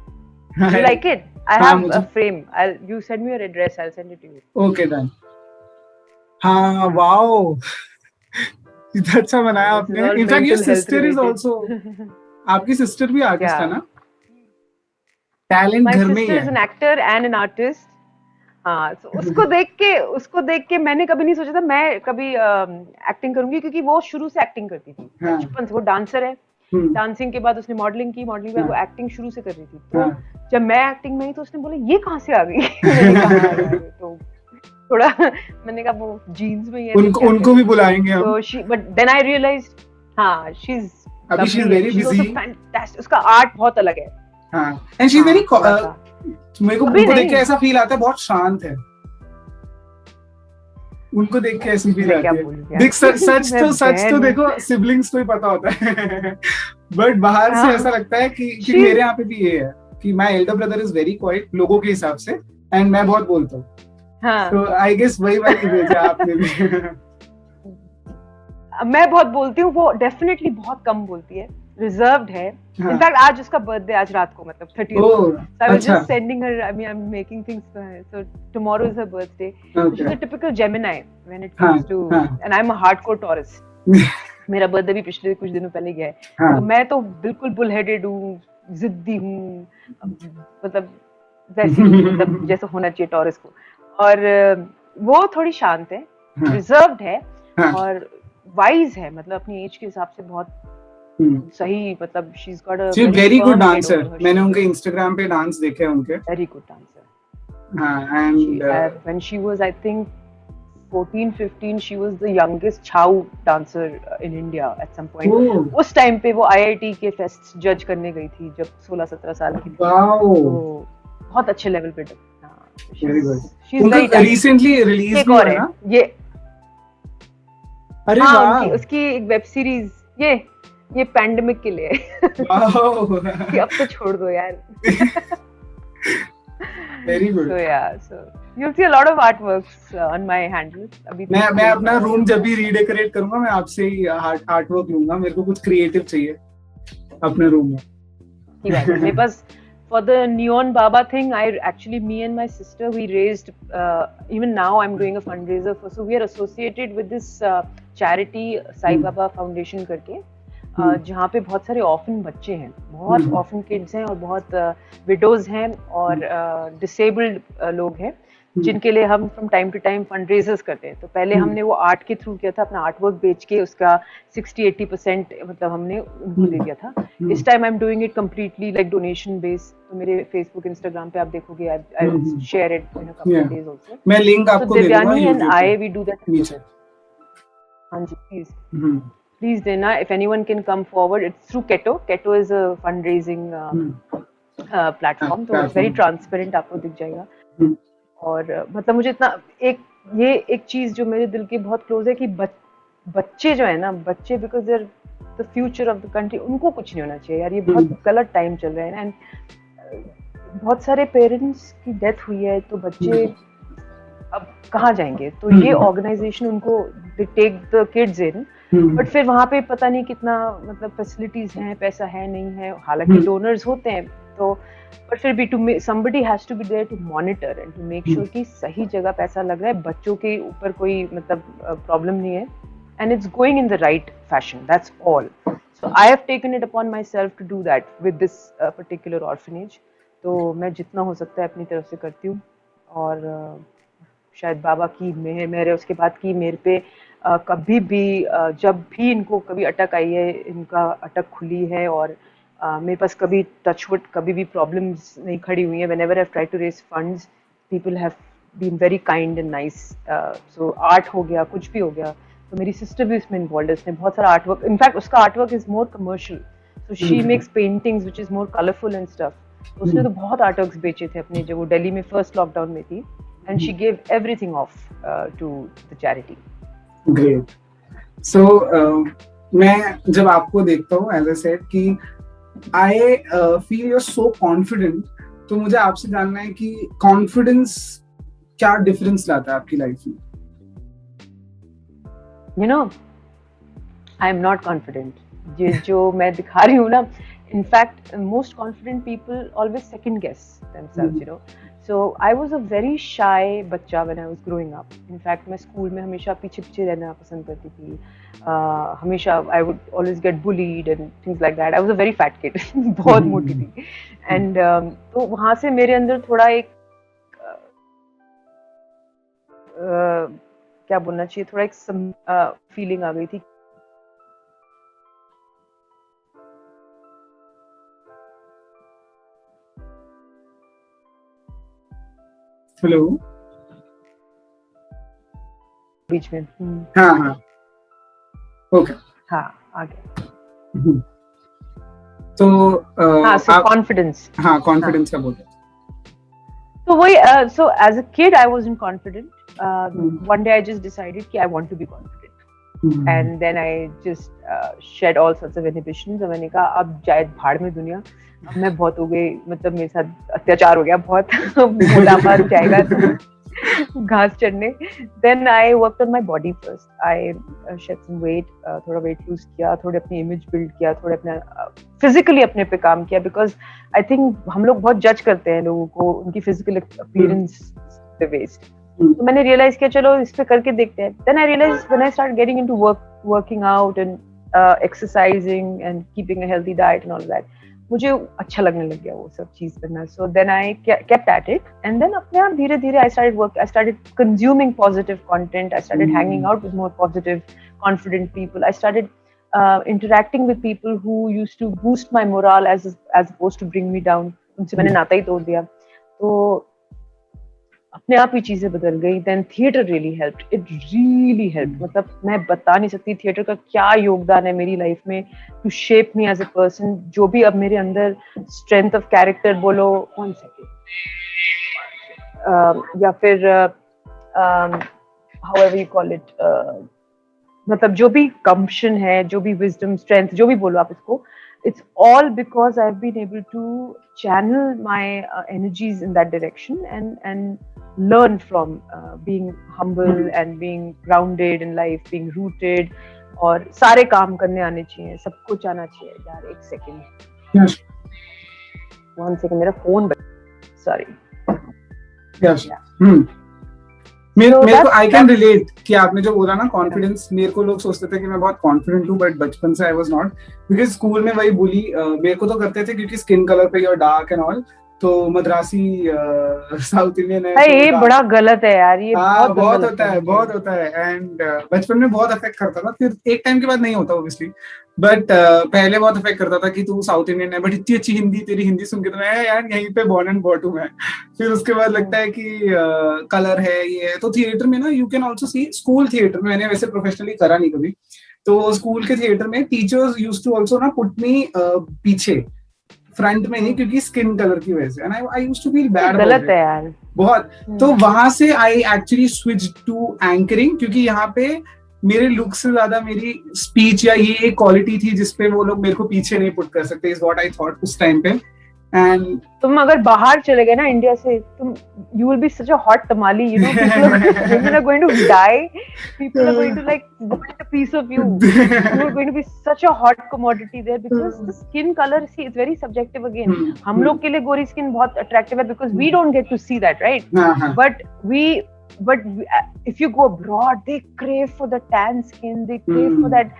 You like it? I have a frame. You send me your address. I'll send it to you. Okay then. हाँ वाओ, इतना अच्छा बनाया आपने. In fact your sister is also. आपकी सिस्टर भी आर्टिस्ट है ना? टैलेंट घर में ही है. My sister is an actor and an artist. हाँ, तो उसको देख के मैंने कभी नहीं सोचा था मैं कभी एक्टिंग करूंगी, क्योंकि वो शुरू से एक्टिंग करती थी. बचपन से वो डांसर है. डांसिंग के बाद उसने मॉडलिंग की, मॉडलिंग के बाद वो एक्टिंग शुरू से कर रही थी. तो जब मैं एक्टिंग में आई तो उसने बोला ये कहाँ से आ गई. तो थोड़ा मैंने कहा वो जीन्स में है. उनको भी बुलाएंगे हम. तो but then I realised she is very busy. उसका आर्ट बहुत अलग है. एंड शी इज वेरी, मेरे को उनको देख के ऐसा फील आता है बहुत शांत है. उनको देख के ऐसी फील आती है. देख सच तो देखो सिबलिंग्स को ही पता होता है बट बाहर से ऐसा लगता है कि मेरे यहाँ पे भी ये है कि my Elder brother is very quite लोगों के हिसाब से, एंड मैं बहुत बोलता हूँ. तो आई गेस वही वाली इमेज है आपने भी. मैं बहुत बोलती हूँ, वो डेफिनेटली बहुत कम बोलती है, रिजर्व्ड है. इनफैक्ट आज उसका बर्थडे, आज रात को, मतलब 30th. So I was just sending her, I mean I'm making things for her. So tomorrow is her birthday. She's a typical Gemini when it comes to, and I'm a hardcore Taurus. मेरा birthday भी पिछले कुछ दिनों पहले गया है. तो मैं तो बिल्कुल बुल-हेडेड हूँ, जिद्दी हूँ, मतलब वैसे मतलब जैसा होना चाहिए टॉरस को. और वो थोड़ी शांत है, रिजर्व्ड है और वाइज है, मतलब अपनी एज के हिसाब से बहुत सही. मतलब she is got a very good dancer. मैंने उनके इंस्टाग्राम पे डांस देखे हैं उनके. Very good dancer. हां, and when she was I think 14-15 she was the youngest Chau dancer in India at some point. Oh. उस टाइम पे वो IIT के फेस्ट जज करने गई थी जब 16-17 साल की थी. Wow. तो बहुत अच्छे लेवल पे. Very good. She's very talented. Recently release एक भी और है है ना? ये. अरे हाँ, वाह. उसकी एक वेब सीरीज ये पैंडेमिक के लिए है. कि अब तो छोड़ दो यार. Very good. So yeah, so you'll see a lot of artworks on my handle. अभी मैं अपना रूम जब भी रीडेकोरेट करूंगा मैं आपसे ही आर्टवर्क लूंगा. मेरे को कुछ क्रिएटिव चाहिए अपने रूम में. ठीक है. मेरे पास for the Neon Baba thing, me and my sister, we raised, even now I'm doing a fundraiser for, so we are associated with this charity Sai Baba Foundation करके, जहाँ पे बहुत सारे ऑर्फन बच्चे हैं, बहुत ऑर्फन किड्स हैं और बहुत विडोज हैं और डिसेबल्ड लोग हैं जिनके लिए हम फ्रॉम टाइम टू टाइम फंडरेजर्स करते हैं. तो पहले हमने वो आर्ट के थ्रू किया था, अपना आर्टवर्क बेच के उसका 60-80% मतलब हमने उनको दे दिया था. इस time I am doing it completely like donation base. तो मेरे फेसबुक इंस्टाग्राम पे आप देखोगे, I share it in a couple of days also. मैं लिंक आपको दे दूंगा. Divyani and I we do that. हाँ जी, प्लीज देना. If anyone can come forward, it's through Ketto. Ketto is a fundraising platform, तो इट्स वेरी ट्रांसपेरेंट, आपको दिख जाएगा. और मतलब मुझे इतना एक चीज जो मेरे दिल के बहुत क्लोज है कि बच्चे जो है ना, बच्चे because they are the future of the country, उनको कुछ नहीं होना चाहिए यार. ये बहुत गलत टाइम चल रहा है. एंड बहुत सारे पेरेंट्स की डेथ हुई है तो बच्चे अब कहाँ जाएंगे. तो ये ऑर्गेनाइजेशन उनको take the kids in, but फिर वहाँ पे पता नहीं कितना मतलब फैसिलिटीज हैं, पैसा है नहीं है. हालांकि डोनर्स होते हैं तो, but फिर भी somebody has to be there to monitor and to make sure कि सही जगह पैसा लग रहा है, बच्चों के ऊपर कोई मतलब प्रॉब्लम नहीं है, and it's going in the right fashion. That's all. So I have taken it upon myself to do that with this particular orphanage. तो मैं जितना हो सकता है अपनी तरफ से करती हूँ. और शायद बाबा की मेहर है उसके बाद की मेरे पे कभी भी जब भी इनको कभी अटक आई है, इनका अटक खुली है और मेरे पास कभी टचवुड कभी भी प्रॉब्लम्स नहीं खड़ी हुई हैं. Whenever I have tried to raise funds, people have been very kind and nice. So art हो गया, कुछ भी हो गया, तो मेरी सिस्टर भी इसमें इन्वॉल्व है. उसने बहुत सारा आर्टवर्क, इनफैक्ट उसका artwork is more commercial, so she makes paintings which is more colourful and stuff. तो उसने तो बहुत आर्टवर्क्स बेचे थे अपने, जब वो दिल्ली में फर्स्ट लॉकडाउन में थी, and she gave everything off to the charity. Great. So मैं जब आपको देखता हूँ, एज आई सेड कि I feel you're so confident. तो मुझे आपसे जानना है कि कॉन्फिडेंस क्या डिफरेंस लाता है आपकी लाइफ में? You know, I am not confident. ये जो मैं दिखा रही हूँ ना, in fact, most confident people always second guess themselves, you know. So I was a very shy बच्चा when I was growing up. In fact, मैं स्कूल में हमेशा पीछे रहना पसंद करती थी. हमेशा I would always get bullied and things like that. I was a very fat kid. बहुत मोटी थी. And तो वहाँ से मेरे अंदर थोड़ा एक क्या बोलना चाहिए, थोड़ा एक फीलिंग आ गई थी. हेलो. बीच में. हाँ. ओके. हाँ, आगे. तो कॉन्फिडेंस. हाँ, कॉन्फिडेंस का बोलते हैं. तो वही, so as a kid I wasn't confident. One day I just decided कि I want to be confident. And then I just shed all sorts of inhibitions. और मैंने कहा अब जाए भाड़ में दुनिया, अब मैं बहुत हो गई, मतलब मेरे साथ अत्याचार हो गया बहुत. मोटापा जाएगा घास चढ़ने. Then I worked on my body first. I shed some weight, थोड़ा weight lose किया, थोड़े अपनी image build किया, थोड़े अपने physically अपने पे काम किया, because I think हम लोग बहुत judge करते हैं लोगों को उनकी physical appearance पे based. तो मैंने realize किया चलो इस पे करके देखते हैं. Then I realized when I started getting into working out and exercising and keeping a healthy diet and all that, मुझे अच्छा लगने लग गया वो सब चीज करना. So then I kept at it, and then अपने आप धीरे धीरे I started consuming positive content. I started hanging out with more positive, confident people. I started interacting with people who used to boost my morale as opposed to bring me down. उनसे मैंने नाता ही तोड़ दिया. तो अपने आप ही चीजें बदल गई. Then theatre really helped, it really helped. मतलब मैं बता नहीं सकती थिएटर का क्या योगदान है मेरी लाइफ में to shape me as a person. जो भी अब मेरे अंदर स्ट्रेंथ ऑफ कैरेक्टर बोलो, 1 सेकेंड, या फिर however you call it, मतलब जो भी gumption है, जो भी wisdom, strength, जो भी बोलो आप इसको, it's all because I've been able to channel my energies in that direction and learn from being humble and being grounded in life, being rooted. और सारे काम करने आने चाहिए, सब कुछ आना चाहिए यार. 1 सेकेंड, 1 सेकेंड, मेरा फोन सॉरी. मेरे को आई कैन रिलेट कि आपने जो बोला ना कॉन्फिडेंस, मेरे को लोग सोचते थे कि मैं बहुत कॉन्फिडेंट हूँ, बट बचपन से I was not. Because school में वही बुली मेरे को तो करते थे क्योंकि स्किन कलर पे और डार्क एंड ऑल. तो मद्रासी साउथ इंडियन है. ये बड़ा गलत है यार, ये बहुत होता है. एंड बचपन में बहुत अफेक्ट करता था. फिर एक टाइम के बाद नहीं होता ऑब्वियसली, बट पहले बहुत अफेक्ट करता था कि तू साउथ इंडियन है बट इतनी अच्छी हिंदी, तेरी हिंदी सुन के तो मैं यार यहीं पे बॉर्न एंड बॉट हूँ मैं. फिर उसके बाद लगता है कि कलर है ये है. तो थिएटर में ना you can also see, school theatre में, मैंने वैसे प्रोफेशनली करा नहीं कभी, तो स्कूल के थिएटर में टीचर्स यूज्ड टू आल्सो ना पुट मी पीछे, फ्रंट में नहीं, क्योंकि स्किन कलर की वजह से. And I used to feel bad. गलत है यार बहुत. तो वहां से I actually switch to anchoring, क्योंकि यहाँ पे मेरे लुक से ज्यादा मेरी स्पीच या ये एक क्वालिटी थी जिसपे वो लोग मेरे को पीछे नहीं पुट कर सकते, इज व्हाट आई थॉट उस टाइम पे. एंड तुम अगर बाहर चले गए ना इंडिया से, तुम you will be such a hot tamale, you know, people are going to die, people are going to like want a piece of you, you are going to be such a hot commodity there because the skin color, see, it's very subjective again. हम लोग के लिए गोरी skin बहुत attractive है because we don't get to see that, right? But if you go abroad, they crave for the tan skin, they crave for that,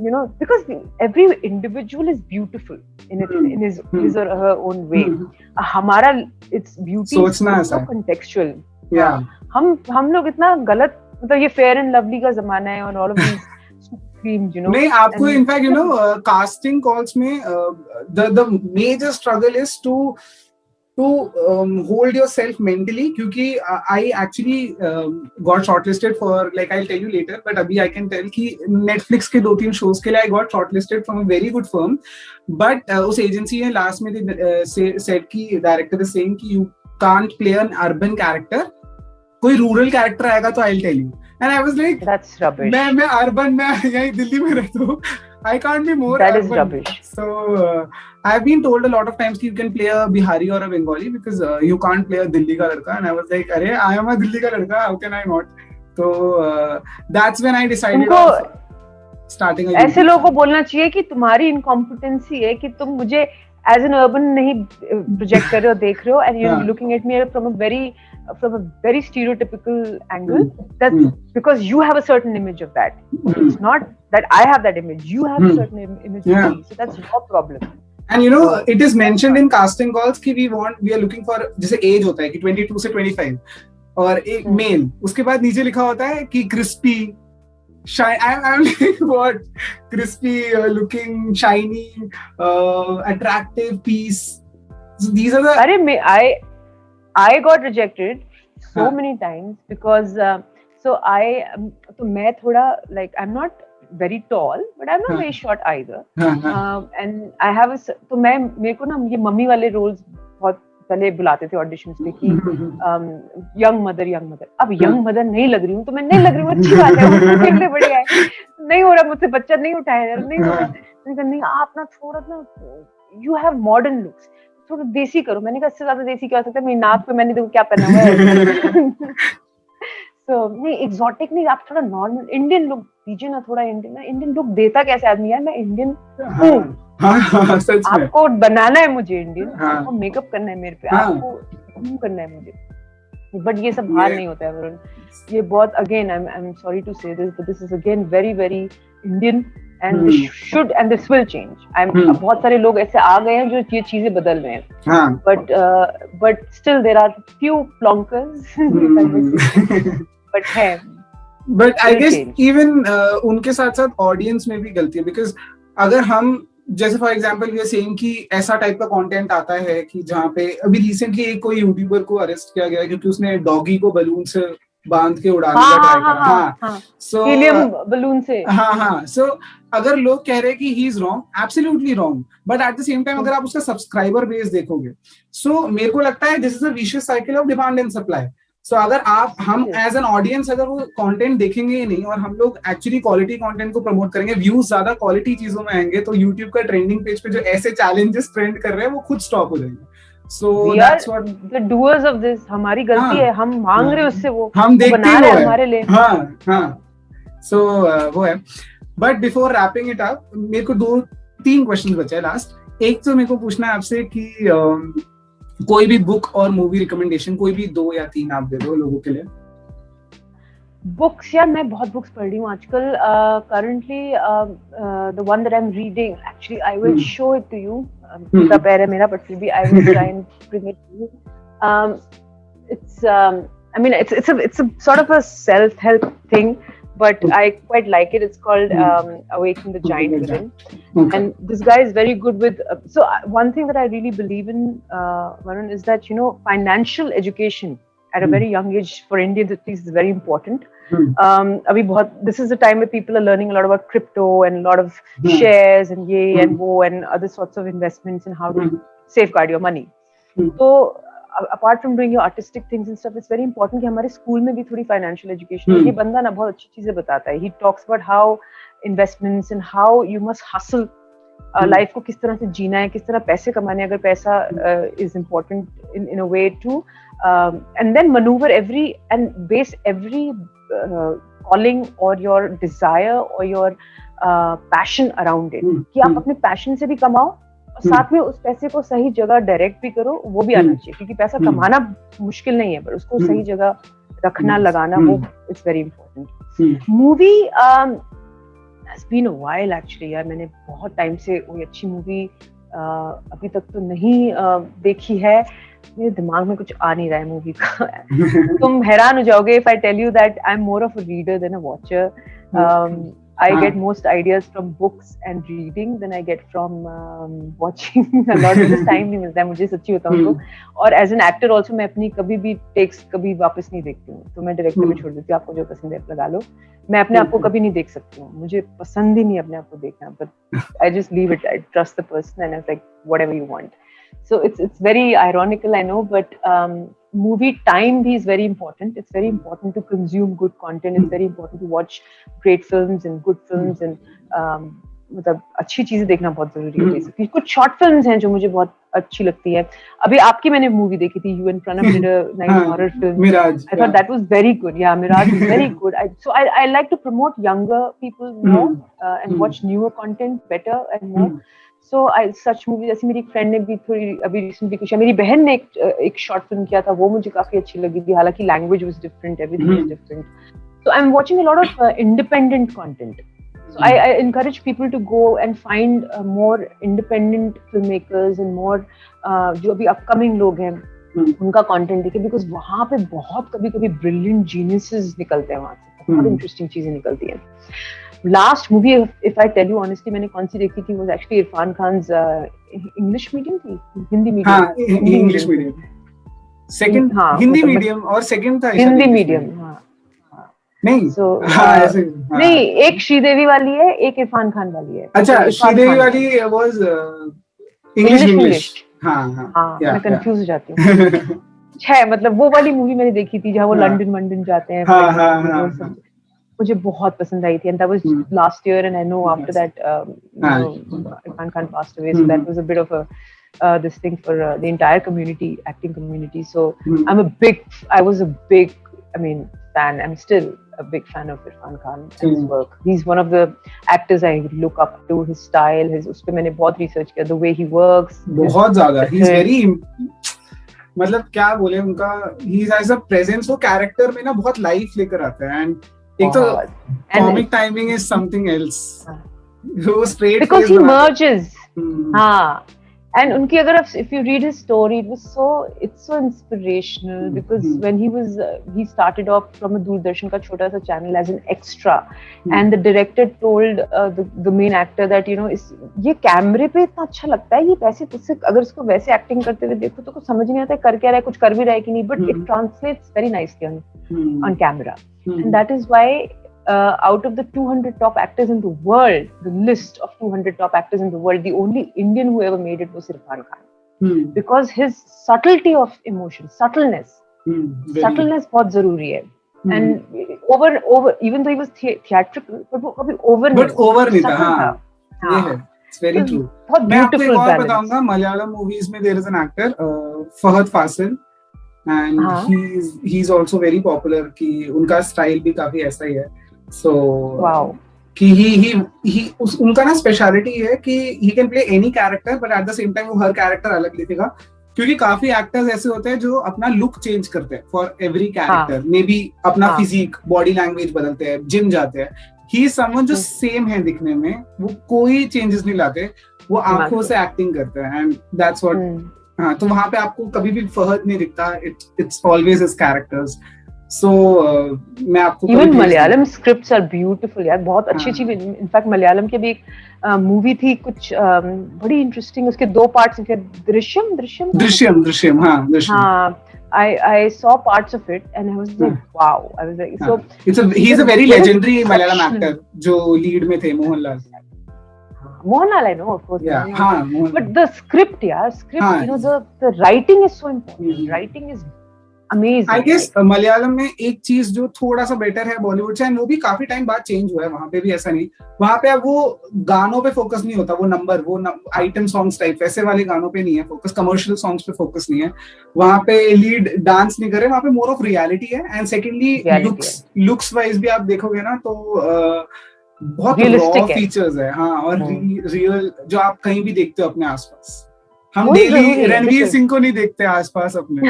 you know, because every individual is beautiful in his or her own way. हमारा it's beauty is so contextual. Yeah. हम लोग इतना गलत, मतलब ये fair and lovely का जमाना है और all of these creams, you know. नहीं, आपको in fact, you know, casting calls में the major struggle is to hold yourself mentally, क्योंकि I actually got shortlisted for, like I'll tell you later, but अभी I can tell कि Netflix के 2-3 shows के लिए I got shortlisted from a very good firm, but उस agency ने last में said कि director is saying कि you can't play an urban character, कोई rural character आएगा तो I'll tell you. And I was like, that's rubbish. मैं urban, मैं यहीं दिल्ली में रहता हूँ, I can't be more that urban. Is rubbish. So I've been told a lot of times that you can play a Bihari or a Bengali because you can't play a Delhi ka ladka, and I was like, "Arey, I am a Delhi ka ladka. How can I not?" So that's when I decided starting a. ऐसे लोगों को बोलना चाहिए कि तुम्हारी incompetency है कि तुम मुझे एज एन अर्बन नहीं प्रोजेक्ट कर रहे हो, देख रहे हो, and you're looking at me from a very stereotypical angle. That's because you have a certain image of that. It's not that I have that image. You have a certain image of me. So that's your problem. And you know, it is mentioned in casting calls कि we are looking for, जैसे age होता है कि 22 से 25 और एक mail, उसके बाद नीचे लिखा होता है कि crispy, I'm like, what? Crispy, looking, shiny, attractive, peace. So these are the. अरे I got rejected so many times because so मैं थोड़ा like I'm not very tall but I'm not very short either. And I have तो मेरे को ना ये mummy वाले roles बहुत पहले बुलाते थे ऑडिशंस में कि यंग मदर. अब यंग मदर नहीं लग रही हूँ तो मैं नहीं लग रही हूँ, अच्छी बात है, खेलने बढ़िया है, नहीं हो रहा मुझसे, बच्चा नहीं उठाया, नहीं हो रहा, नहीं आप ना थोड़ा ना यू हैव मॉडर्न लुक्स, थोड़ा देसी करो. मैंने कहा इससे ज्यादा देसी क्या हो सकता है, मेरी नाक पे मैंने देखो क्या पहना हुआ है. So, नहीं एक्सोटिक नहीं, आप थोड़ा नॉर्मल इंडियन लुक दीजिए ना, थोड़ा इंडियन लुक देता कैसे आदमी यार, मैं इंडियन हूँ. आपको बनाना है मुझे इंडियन, आपको मेकअप करना है मेरे पे, आपको करना है मुझे, बट ये सब बाहर नहीं होता है वरुण. ये बहुत again I am sorry to say this but this is again very very Indian and this should and this will change. बहुत सारे लोग ऐसे आ गए हैं जो ये चीजें बदल रहे हैं, but still there are few plonkers. but है. But I guess even उनके साथ साथ ऑडियंस में भी गलती है, because अगर हम जैसे for example we are saying कि ऐसा टाइप का कंटेंट आता है कि जहाँ पे अभी रिसेंटली एक कोई यूट्यूबर को अरेस्ट किया गया क्योंकि उसने डॉगी को बलून से बांध के उड़ाने का ट्राई करा। हाँ, सो हीलियम बलून से। हाँ, सो अगर लोग कह रहे हैं कि he is wrong, absolutely wrong, but at the same time अगर आप उसका सब्सक्राइबर बेस देखोगे, सो मेरे को लगता है this is a vicious cycle of demand and supply. So अगर हम एज एन ऑडियंस अगर वो कंटेंट देखेंगे ही नहीं और हम लोग एक्चुअली क्वालिटी कंटेंट को प्रमोट करेंगे, व्यूज ज्यादा क्वालिटी चीजों में आएंगे, तो यूट्यूब का ट्रेंडिंग पेज पे जो ऐसे चैलेंजेस ट्रेंड कर रहे हैं वो खुद स्टॉप हो जाएंगे। So that's what the doers of this, हमारी गलती है, हम मांग रहे हैं उससे, वो हम देखते बना रहे हैं हमारे लिए। हाँ, so वो है। But before wrapping it up, मेरे को 2-3 क्वेश्चन बचे हैं लास्ट। एक तो मेरे को पूछना है आपसे कि कोई भी बुक और मूवी रिकमेंडेशन, कोई भी 2 या 3 आप दे दो लोगों के लिए। बुक्स, यार मैं बहुत बुक्स पढ़ रही हूँ आजकल। Currently the one that I am reading, actually I will show it to you, छोटा पैर है मेरा, बट फिर भी I will try and bring it to you. It's I mean it's a sort of a self-help thing, but I quite like it. It's called Awaken the Giant Within. Okay. And this guy is very good with so one thing that I really believe in, Varun, is that, you know, financial education at a very young age for Indians at least is very important. Abhi bahut, this is the time where people are learning a lot about crypto and a lot of shares and ye and wo and other sorts of investments and how to safeguard your money. So apart from doing your artistic things and stuff, it's very important कि हमारे school में भी थोड़ी financial education है। ये बंदा ना बहुत अच्छी चीजें बताता है। He talks about how investments and how you must hustle, life को किस तरह से जीना है, किस तरह पैसे कमाने हैं, अगर पैसा is important in a way to and then maneuver every and base every calling or your desire or your passion around it, कि आप अपने पैशन से भी कमाओ और साथ में उस पैसे को सही जगह डायरेक्ट भी करो, वो भी आना चाहिए, क्योंकि पैसा कमाना मुश्किल नहीं है, पर उसको सही जगह रखना, लगाना, वो it's very important. Movie has been a while actually, यार मैंने बहुत टाइम से कोई अच्छी मूवी अभी तक तो नहीं देखी है। मेरे दिमाग में कुछ आ नहीं रहा है मूवी का। तुम हैरान हो जाओगे if I tell you that I'm more of a reader than a watcher. I get most ideas from books and reading than I get from watching a lot of this time नहीं मिलता है मुझे, सच्ची बताऊँ तो। और as an actor also मैं अपनी कभी भी टेक्स कभी वापस नहीं देखती हूँ, तो मैं डायरेक्टर में छोड़ देती हूँ, आपको जो पसंद है लगा लो। मैं अपने आप को कभी नहीं देख सकती हूँ, मुझे पसंद ही नहीं अपने आप को देखना, but I just leave it, I trust the person and it's like whatever you want. So it's very ironical, I know, but movie time bhi is very important. It's very important to consume good content. It's very important to watch great films and good films and मतलब अच्छी चीजें देखना बहुत जरूरी है basically. कुछ short films हैं जो मुझे बहुत अच्छी लगती है। अभी आपकी मैंने मूवी देखी थी, you and Pranav did a nice horror film, Mirage. I thought that was very good. Yeah, Miraj is very good. I like to promote younger people more and watch newer content better and more. So such movies, जैसे मेरी friend ने भी थोड़ी अभी recently कुछ, मेरी बहन ने एक शॉर्ट फिल्म किया था, वो मुझे काफी अच्छी लगी थी, हालांकि language was different, everything was different. So I'm watching a lot of independent content. So I encourage people to go and find more independent filmmakers and more जो अभी upcoming लोग हैं उनका content देखें, because वहाँ पे बहुत कभी-कभी brilliant geniuses निकलते हैं वहाँ से, बहुत interesting चीजें निकलती हैं। Last movie, if I tell you honestly, मैंने कौन सी देखी थी, was actually Irfan Khan's English medium थी, हिंदी medium। हाँ, English medium। Second, हाँ, हिंदी medium और second था हिंदी medium। हाँ, नहीं, so नहीं, एक श्रीदेवी वाली है, एक इरफान खान वाली है। अच्छा, श्रीदेवी वाली was English। हाँ, मैं कंफ्यूज हो जाती हूँ। है, मतलब वो वाली मूवी मैंने देखी थी जहाँ वो लंदन जाते हैं, मुझे बहुत पसंद आई थी, and that was last year, and I know after that Irfan Khan passed away, so that was a bit of a this thing for the entire community, acting community. So I was a big, I mean, fan. I'm still a big fan of Irfan Khan and his work. He's one of the actors I look up to. His style, उस पे मैंने बहुत research किया, the way he works. बहुत ज़्यादा. He's very, मतलब क्या बोले उनका, he has a presence, वो character में ना बहुत life लेकर आता है, and एक तो comic timing is something else. वो straight because he merges. हाँ. And उनकी अगर आप if you read his story, it's so inspirational because when he started off from a Doordarshan का छोटा सा channel as an extra, and the director told the main actor that ये कैमरे पे इतना अच्छा लगता है, ये वैसे तुझसे अगर इसको वैसे एक्टिंग करते हुए देखो तो कुछ समझ नहीं आता है कर क्या रहा है, कुछ कर भी रहा है कि नहीं, but it translates very nicely on camera, and that is why out of the 200 top actors in the world, the list of 200 top actors in the world, the only Indian who ever made it was Irfan Khan. Because his subtlety of emotion, subtleness बहुत जरूरी है. And over even though he was theatrical, but वो कभी over नहीं था. ये है, it's very true. मैं आपको एक और बताऊंगा, मलयालम मूवीज में there is an actor Fahadh Faasil, and he's also very popular, कि उनका स्टाइल भी काफी ऐसा ही है. So wow. कि he उनका ना स्पेशलिटी है कि he can play any character, but at the same time वो हर कैरेक्टर अलग लिखेगा, क्योंकि काफी एक्टर्स ऐसे होते हैं जो अपना लुक चेंज करते हैं for every character, may be अपना फिजिक, बॉडी लैंग्वेज बदलते हैं, जिम जाते हैं. ही इज समवन जो सेम है दिखने में, वो कोई चेंजेस नहीं लाते, वो आंखों से एक्टिंग करते हैं, एंड दैट्स व्हाट. हाँ, तो वहां पे आपको कभी भी फहद नहीं दिखता, it's always his characters. So मैं आपको even Malayalam scripts are beautiful यार, बहुत अच्छी अच्छी. इनफैक्ट मलयालम के भी एक मूवी थी कुछ बड़ी इंटरेस्टिंग, उसके 2 पार्ट्स थे, दृश्यम. हाँ, I saw parts of it and I was like wow, I was like so he's a very legendary Malayalam actor जो लीड में थे, Mohanlal, I know, of course. Yeah, but the script, the writing is so important. Writing is amazing. I guess Malayalam में एक चीज जो थोड़ा सा better है बॉलीवुड से, एंड वो भी काफी टाइम बाद चेंज हुआ है, वहां पे भी ऐसा नहीं, वहां पे अब वो गानों पे फोकस नहीं होता, वो आइटम सॉन्ग्स टाइप वैसे वाले गानों पे नहीं है फोकस, कमर्शियल सॉन्ग्स पे फोकस नहीं है, वहां पे लीड डांस नहीं करे, वहां पे मोर ऑफ रियलिटी है. एंड सेकेंडली लुक्स वाइज भी आप देखोगे ना तो बहुत रॉ फीचर्स है. हाँ, और रियल जो आप कहीं भी देखते हो अपने आसपास. हम डेली रणवीर सिंह को नहीं देखते आसपास अपने.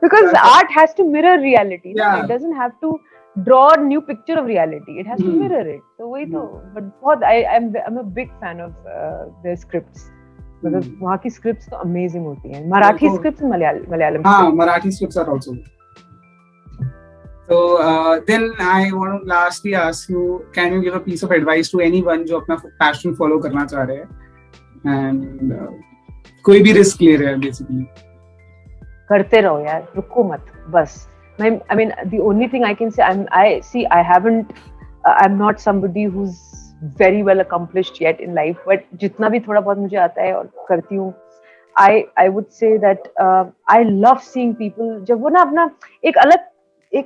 Because art has to mirror reality. It doesn't have to draw a new picture of reality. It has to mirror it. So वही तो. But बहुत I'm a big fan of their scripts. मतलब वहाँ की scripts तो amazing होती हैं. Marathi scripts, Malayalam. हाँ, Marathi scripts are also good. So then I want to lastly ask you, can you give a piece of advice to anyone जो अपना passion follow करना चाह रहे हैं and कोई भी रिस्क ले रहे हैं basically? करते रहो यार, रुको मत बस. I mean the only thing I can say, I'm not somebody who's very well accomplished yet in life, but जितना भी थोड़ा बहुत मुझे आता है और करती हूँ, I would say that I love seeing people जब वो ना अपना एक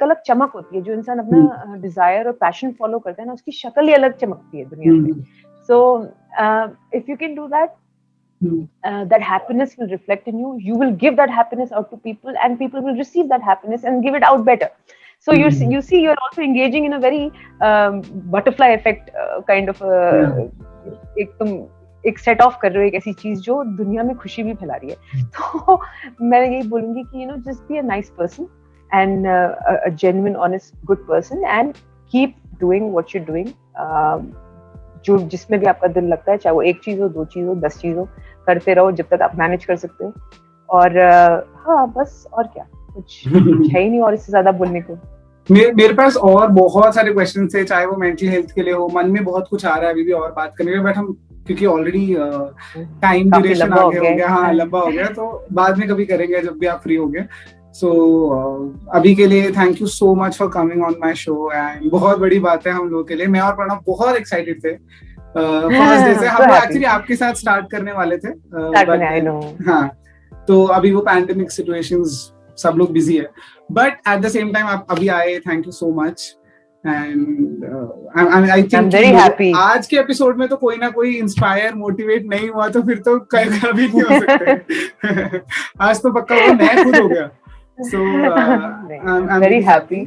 अलग चमक होती है, जो इंसान अपना डिजायर और पैशन फॉलो करता है ना, उसकी शक्ल ही अलग चमकती है दुनिया में. So if you can do that, that happiness will reflect in you. You will give that happiness out to people, and people will receive that happiness and give it out better. So you see, you're also engaging in a very butterfly effect kind of एक set of कर रहे हो, एक ऐसी चीज जो दुनिया में खुशी भी फैला रही है. तो मैं यही बोलूंगी कि just be a nice person and a genuine, honest, good person, and keep doing what you're doing. जो जिसमें भी आपका दिल लगता है, चाहे वो 1 चीज हो, 2 चीज हो, 10 चीज हो, करते रहो जब तक आप मैनेज कर सकते हो. और हाँ, बस और क्या, कुछ है ही नहीं और इससे ज्यादा बोलने को. मेरे पास और बहुत सारे क्वेश्चन थे, चाहे वो मेंटल हेल्थ के लिए हो, मन में बहुत कुछ आ रहा है अभी भी और बात करने के, बट हम क्योंकि ऑलरेडी टाइम ड्यूरेशन आगे हो गया, हाँ लंबा हो गया, तो बाद में कभी करेंगे जब भी आप फ्री हो गए. So अभी के लिए thank you so much for coming on my show, and बहुत बड़ी बात है हम लोगों के लिए. मैं और प्रणव बहुत एक्साइटेड थे फर्स्ट डे से. हम लोग एक्चुअली आपके साथ स्टार्ट करने वाले थे, हाँ, तो अभी वो पैंडेमिक सिचुएशंस, सब लोग बिजी है, but at the same time आप अभी आए, thank you so much. And I think आज के एपिसोड में तो कोई ना कोई इंस्पायर, मोटिवेट नहीं हुआ तो फिर तो कभी नहीं हो सकते. आज तो पक्का वो मैं खुद हो गया. So I'm very happy.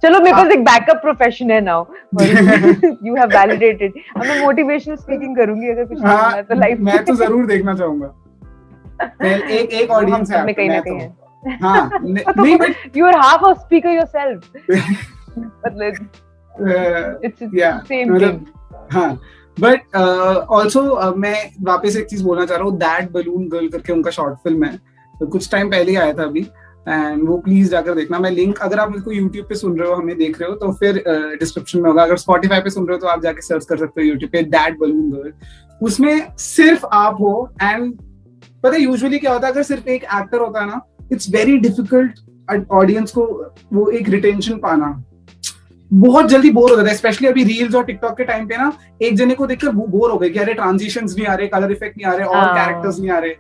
चलो, मेरे पास एक बैकअप प्रोफेशन है now. You have validated. अब मैं मोटिवेशनल स्पीकिंग करूंगी अगर कुछ नहीं है तो लाइफ. मैं तो जरूर देखना चाहूंगा. एक ऑडियंस है में कहीं ना कहीं है. हाँ, नहीं, but you are half a speaker yourself. मतलब it's same thing. हाँ, बट ऑल्सो मैं वापस एक चीज बोलना चाह रहा हूँ, दैट बलून गर्ल करके उनका शॉर्ट फिल्म है, तो कुछ टाइम पहले ही आया था अभी, एंड वो प्लीज जाकर देखना। मैं लिंक, अगर आप मेरे को यूट्यूब पे सुन रहे हो, हमें देख रहे हो, तो फिर डिस्क्रिप्शन में होगा। अगर स्पॉटिफाई पे सुन रहे हो तो आप जाके सर्च कर सकते हो यूट्यूब पे दैट बलून गर्ल। उसमें सिर्फ आप हो, एंड पता है यूजुअली क्या होता है, अगर सिर्फ एक एक्टर होता है ना, इट्स वेरी डिफिकल्ट ऑडियंस को वो एक रिटेंशन पाना, बहुत जल्दी बोर हो जाता है। स्पेशली अभी रील्स और टिकटॉक के टाइम पे ना, एक जने को देखकर बोर हो गए कि अरे ट्रांजिशंस नहीं आ रहे, कलर इफेक्ट नहीं आ रहे, और कैरेक्टर्स नहीं आ रहे,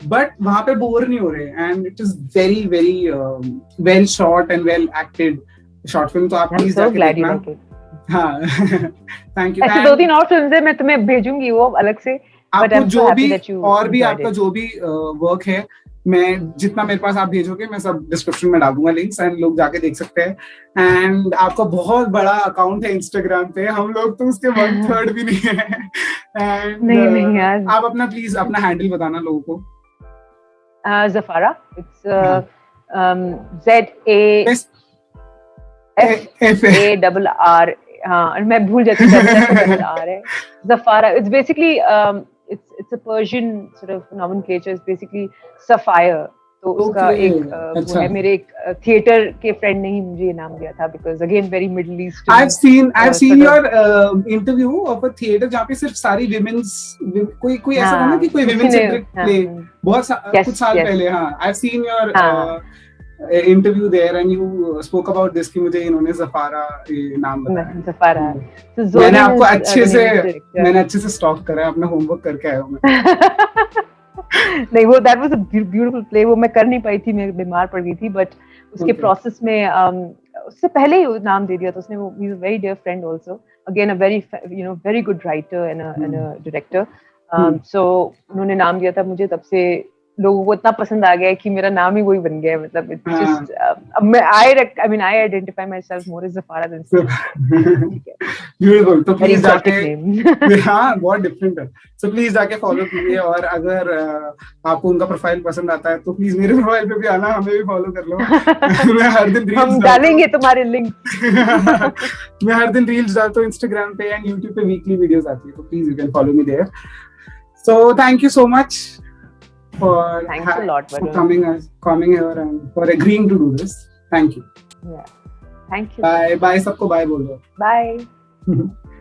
बट वहां पे बोर नहीं हो रहे, and it is very very well shot and well acted short film. तो आप प्लीज जाके देखना। हाँ थैंक यू। ऐसे 2-3 और फिल्म्स है, मैं तुम्हें भेजूंगी वो अलग से। आपको जो भी और भी आपका जो भी वर्क है, मैं जितना मेरे पास आप भेजोगे मैं सब डिस्क्रिप्शन में डाल दूंगा लिंक्स, एंड लोग जाके देख सकते हैं। एंड आपका बहुत बड़ा अकाउंट है इंस्टाग्राम पे, हम लोग तो उसके 1/3 भी नहीं है। एंड नहीं यार, आप अपना प्लीज अपना हैंडल बताना लोगों को। Zafarr, it's ZAFARR। हाँ, मैं भूल जाती हूँ डबल आर है। Zafarr, it's basically it's a Persian sort of nomenclature, it's basically sapphire। तो उसका एक वो है, मेरे एक थिएटर के फ्रेंड ने ही मुझे ये नाम दिया था, because again very Middle Eastern। I've seen your interview of a theater जहाँ पे सिर्फ सारी women's, कोई ऐसा था ना कि कोई women centric play, बहुत कुछ साल पहले। हाँ, I've seen your interview there, and you spoke about this कि मुझे इन्होंने ज़फ़ारा ये नाम बताया। ज़फ़ारा, तो मैंने आपको अच्छे से स्टॉक करा है, अपना होमवर्क करके आया हूँ मैं। नहीं, वो that was a beautiful play. वो मैं कर नहीं पाई थी, मैं बीमार पड़ गई थी, बट उसके प्रोसेस में उससे पहले ही नाम दे दिया था उसने। वो he is a very dear friend also, again a very very good writer and a director. So उन्होंने नाम दिया था मुझे, तब से लोगों को इतना पसंद आ गया है कि मेरा नाम ही वही बन गया है। मतलब it's just I mean I identify myself more as Zafara than beautiful. तो प्लीज जाके हाँ, बहुत डिफरेंट है, सो प्लीज जाके फॉलो कीजिए। और अगर आपको उनका प्रोफाइल पसंद आता है तो प्लीज मेरे प्रोफाइल पे भी आना, हमें भी फॉलो कर लो। मैं हर दिन रील्स हम डालेंगे तुम्हारे लिंक। मैं हर दिन रील्स डालता हूँ इंस्टाग्राम पे, एंड यूट्यूब पे वीकली वीडियोस आती है, तो please you can follow me there. So thank you so much Thanks a lot, for coming here and for agreeing to do this. Thank you. Yeah. Thank you. Bye. Bye. सबको bye बोल दो. Bye.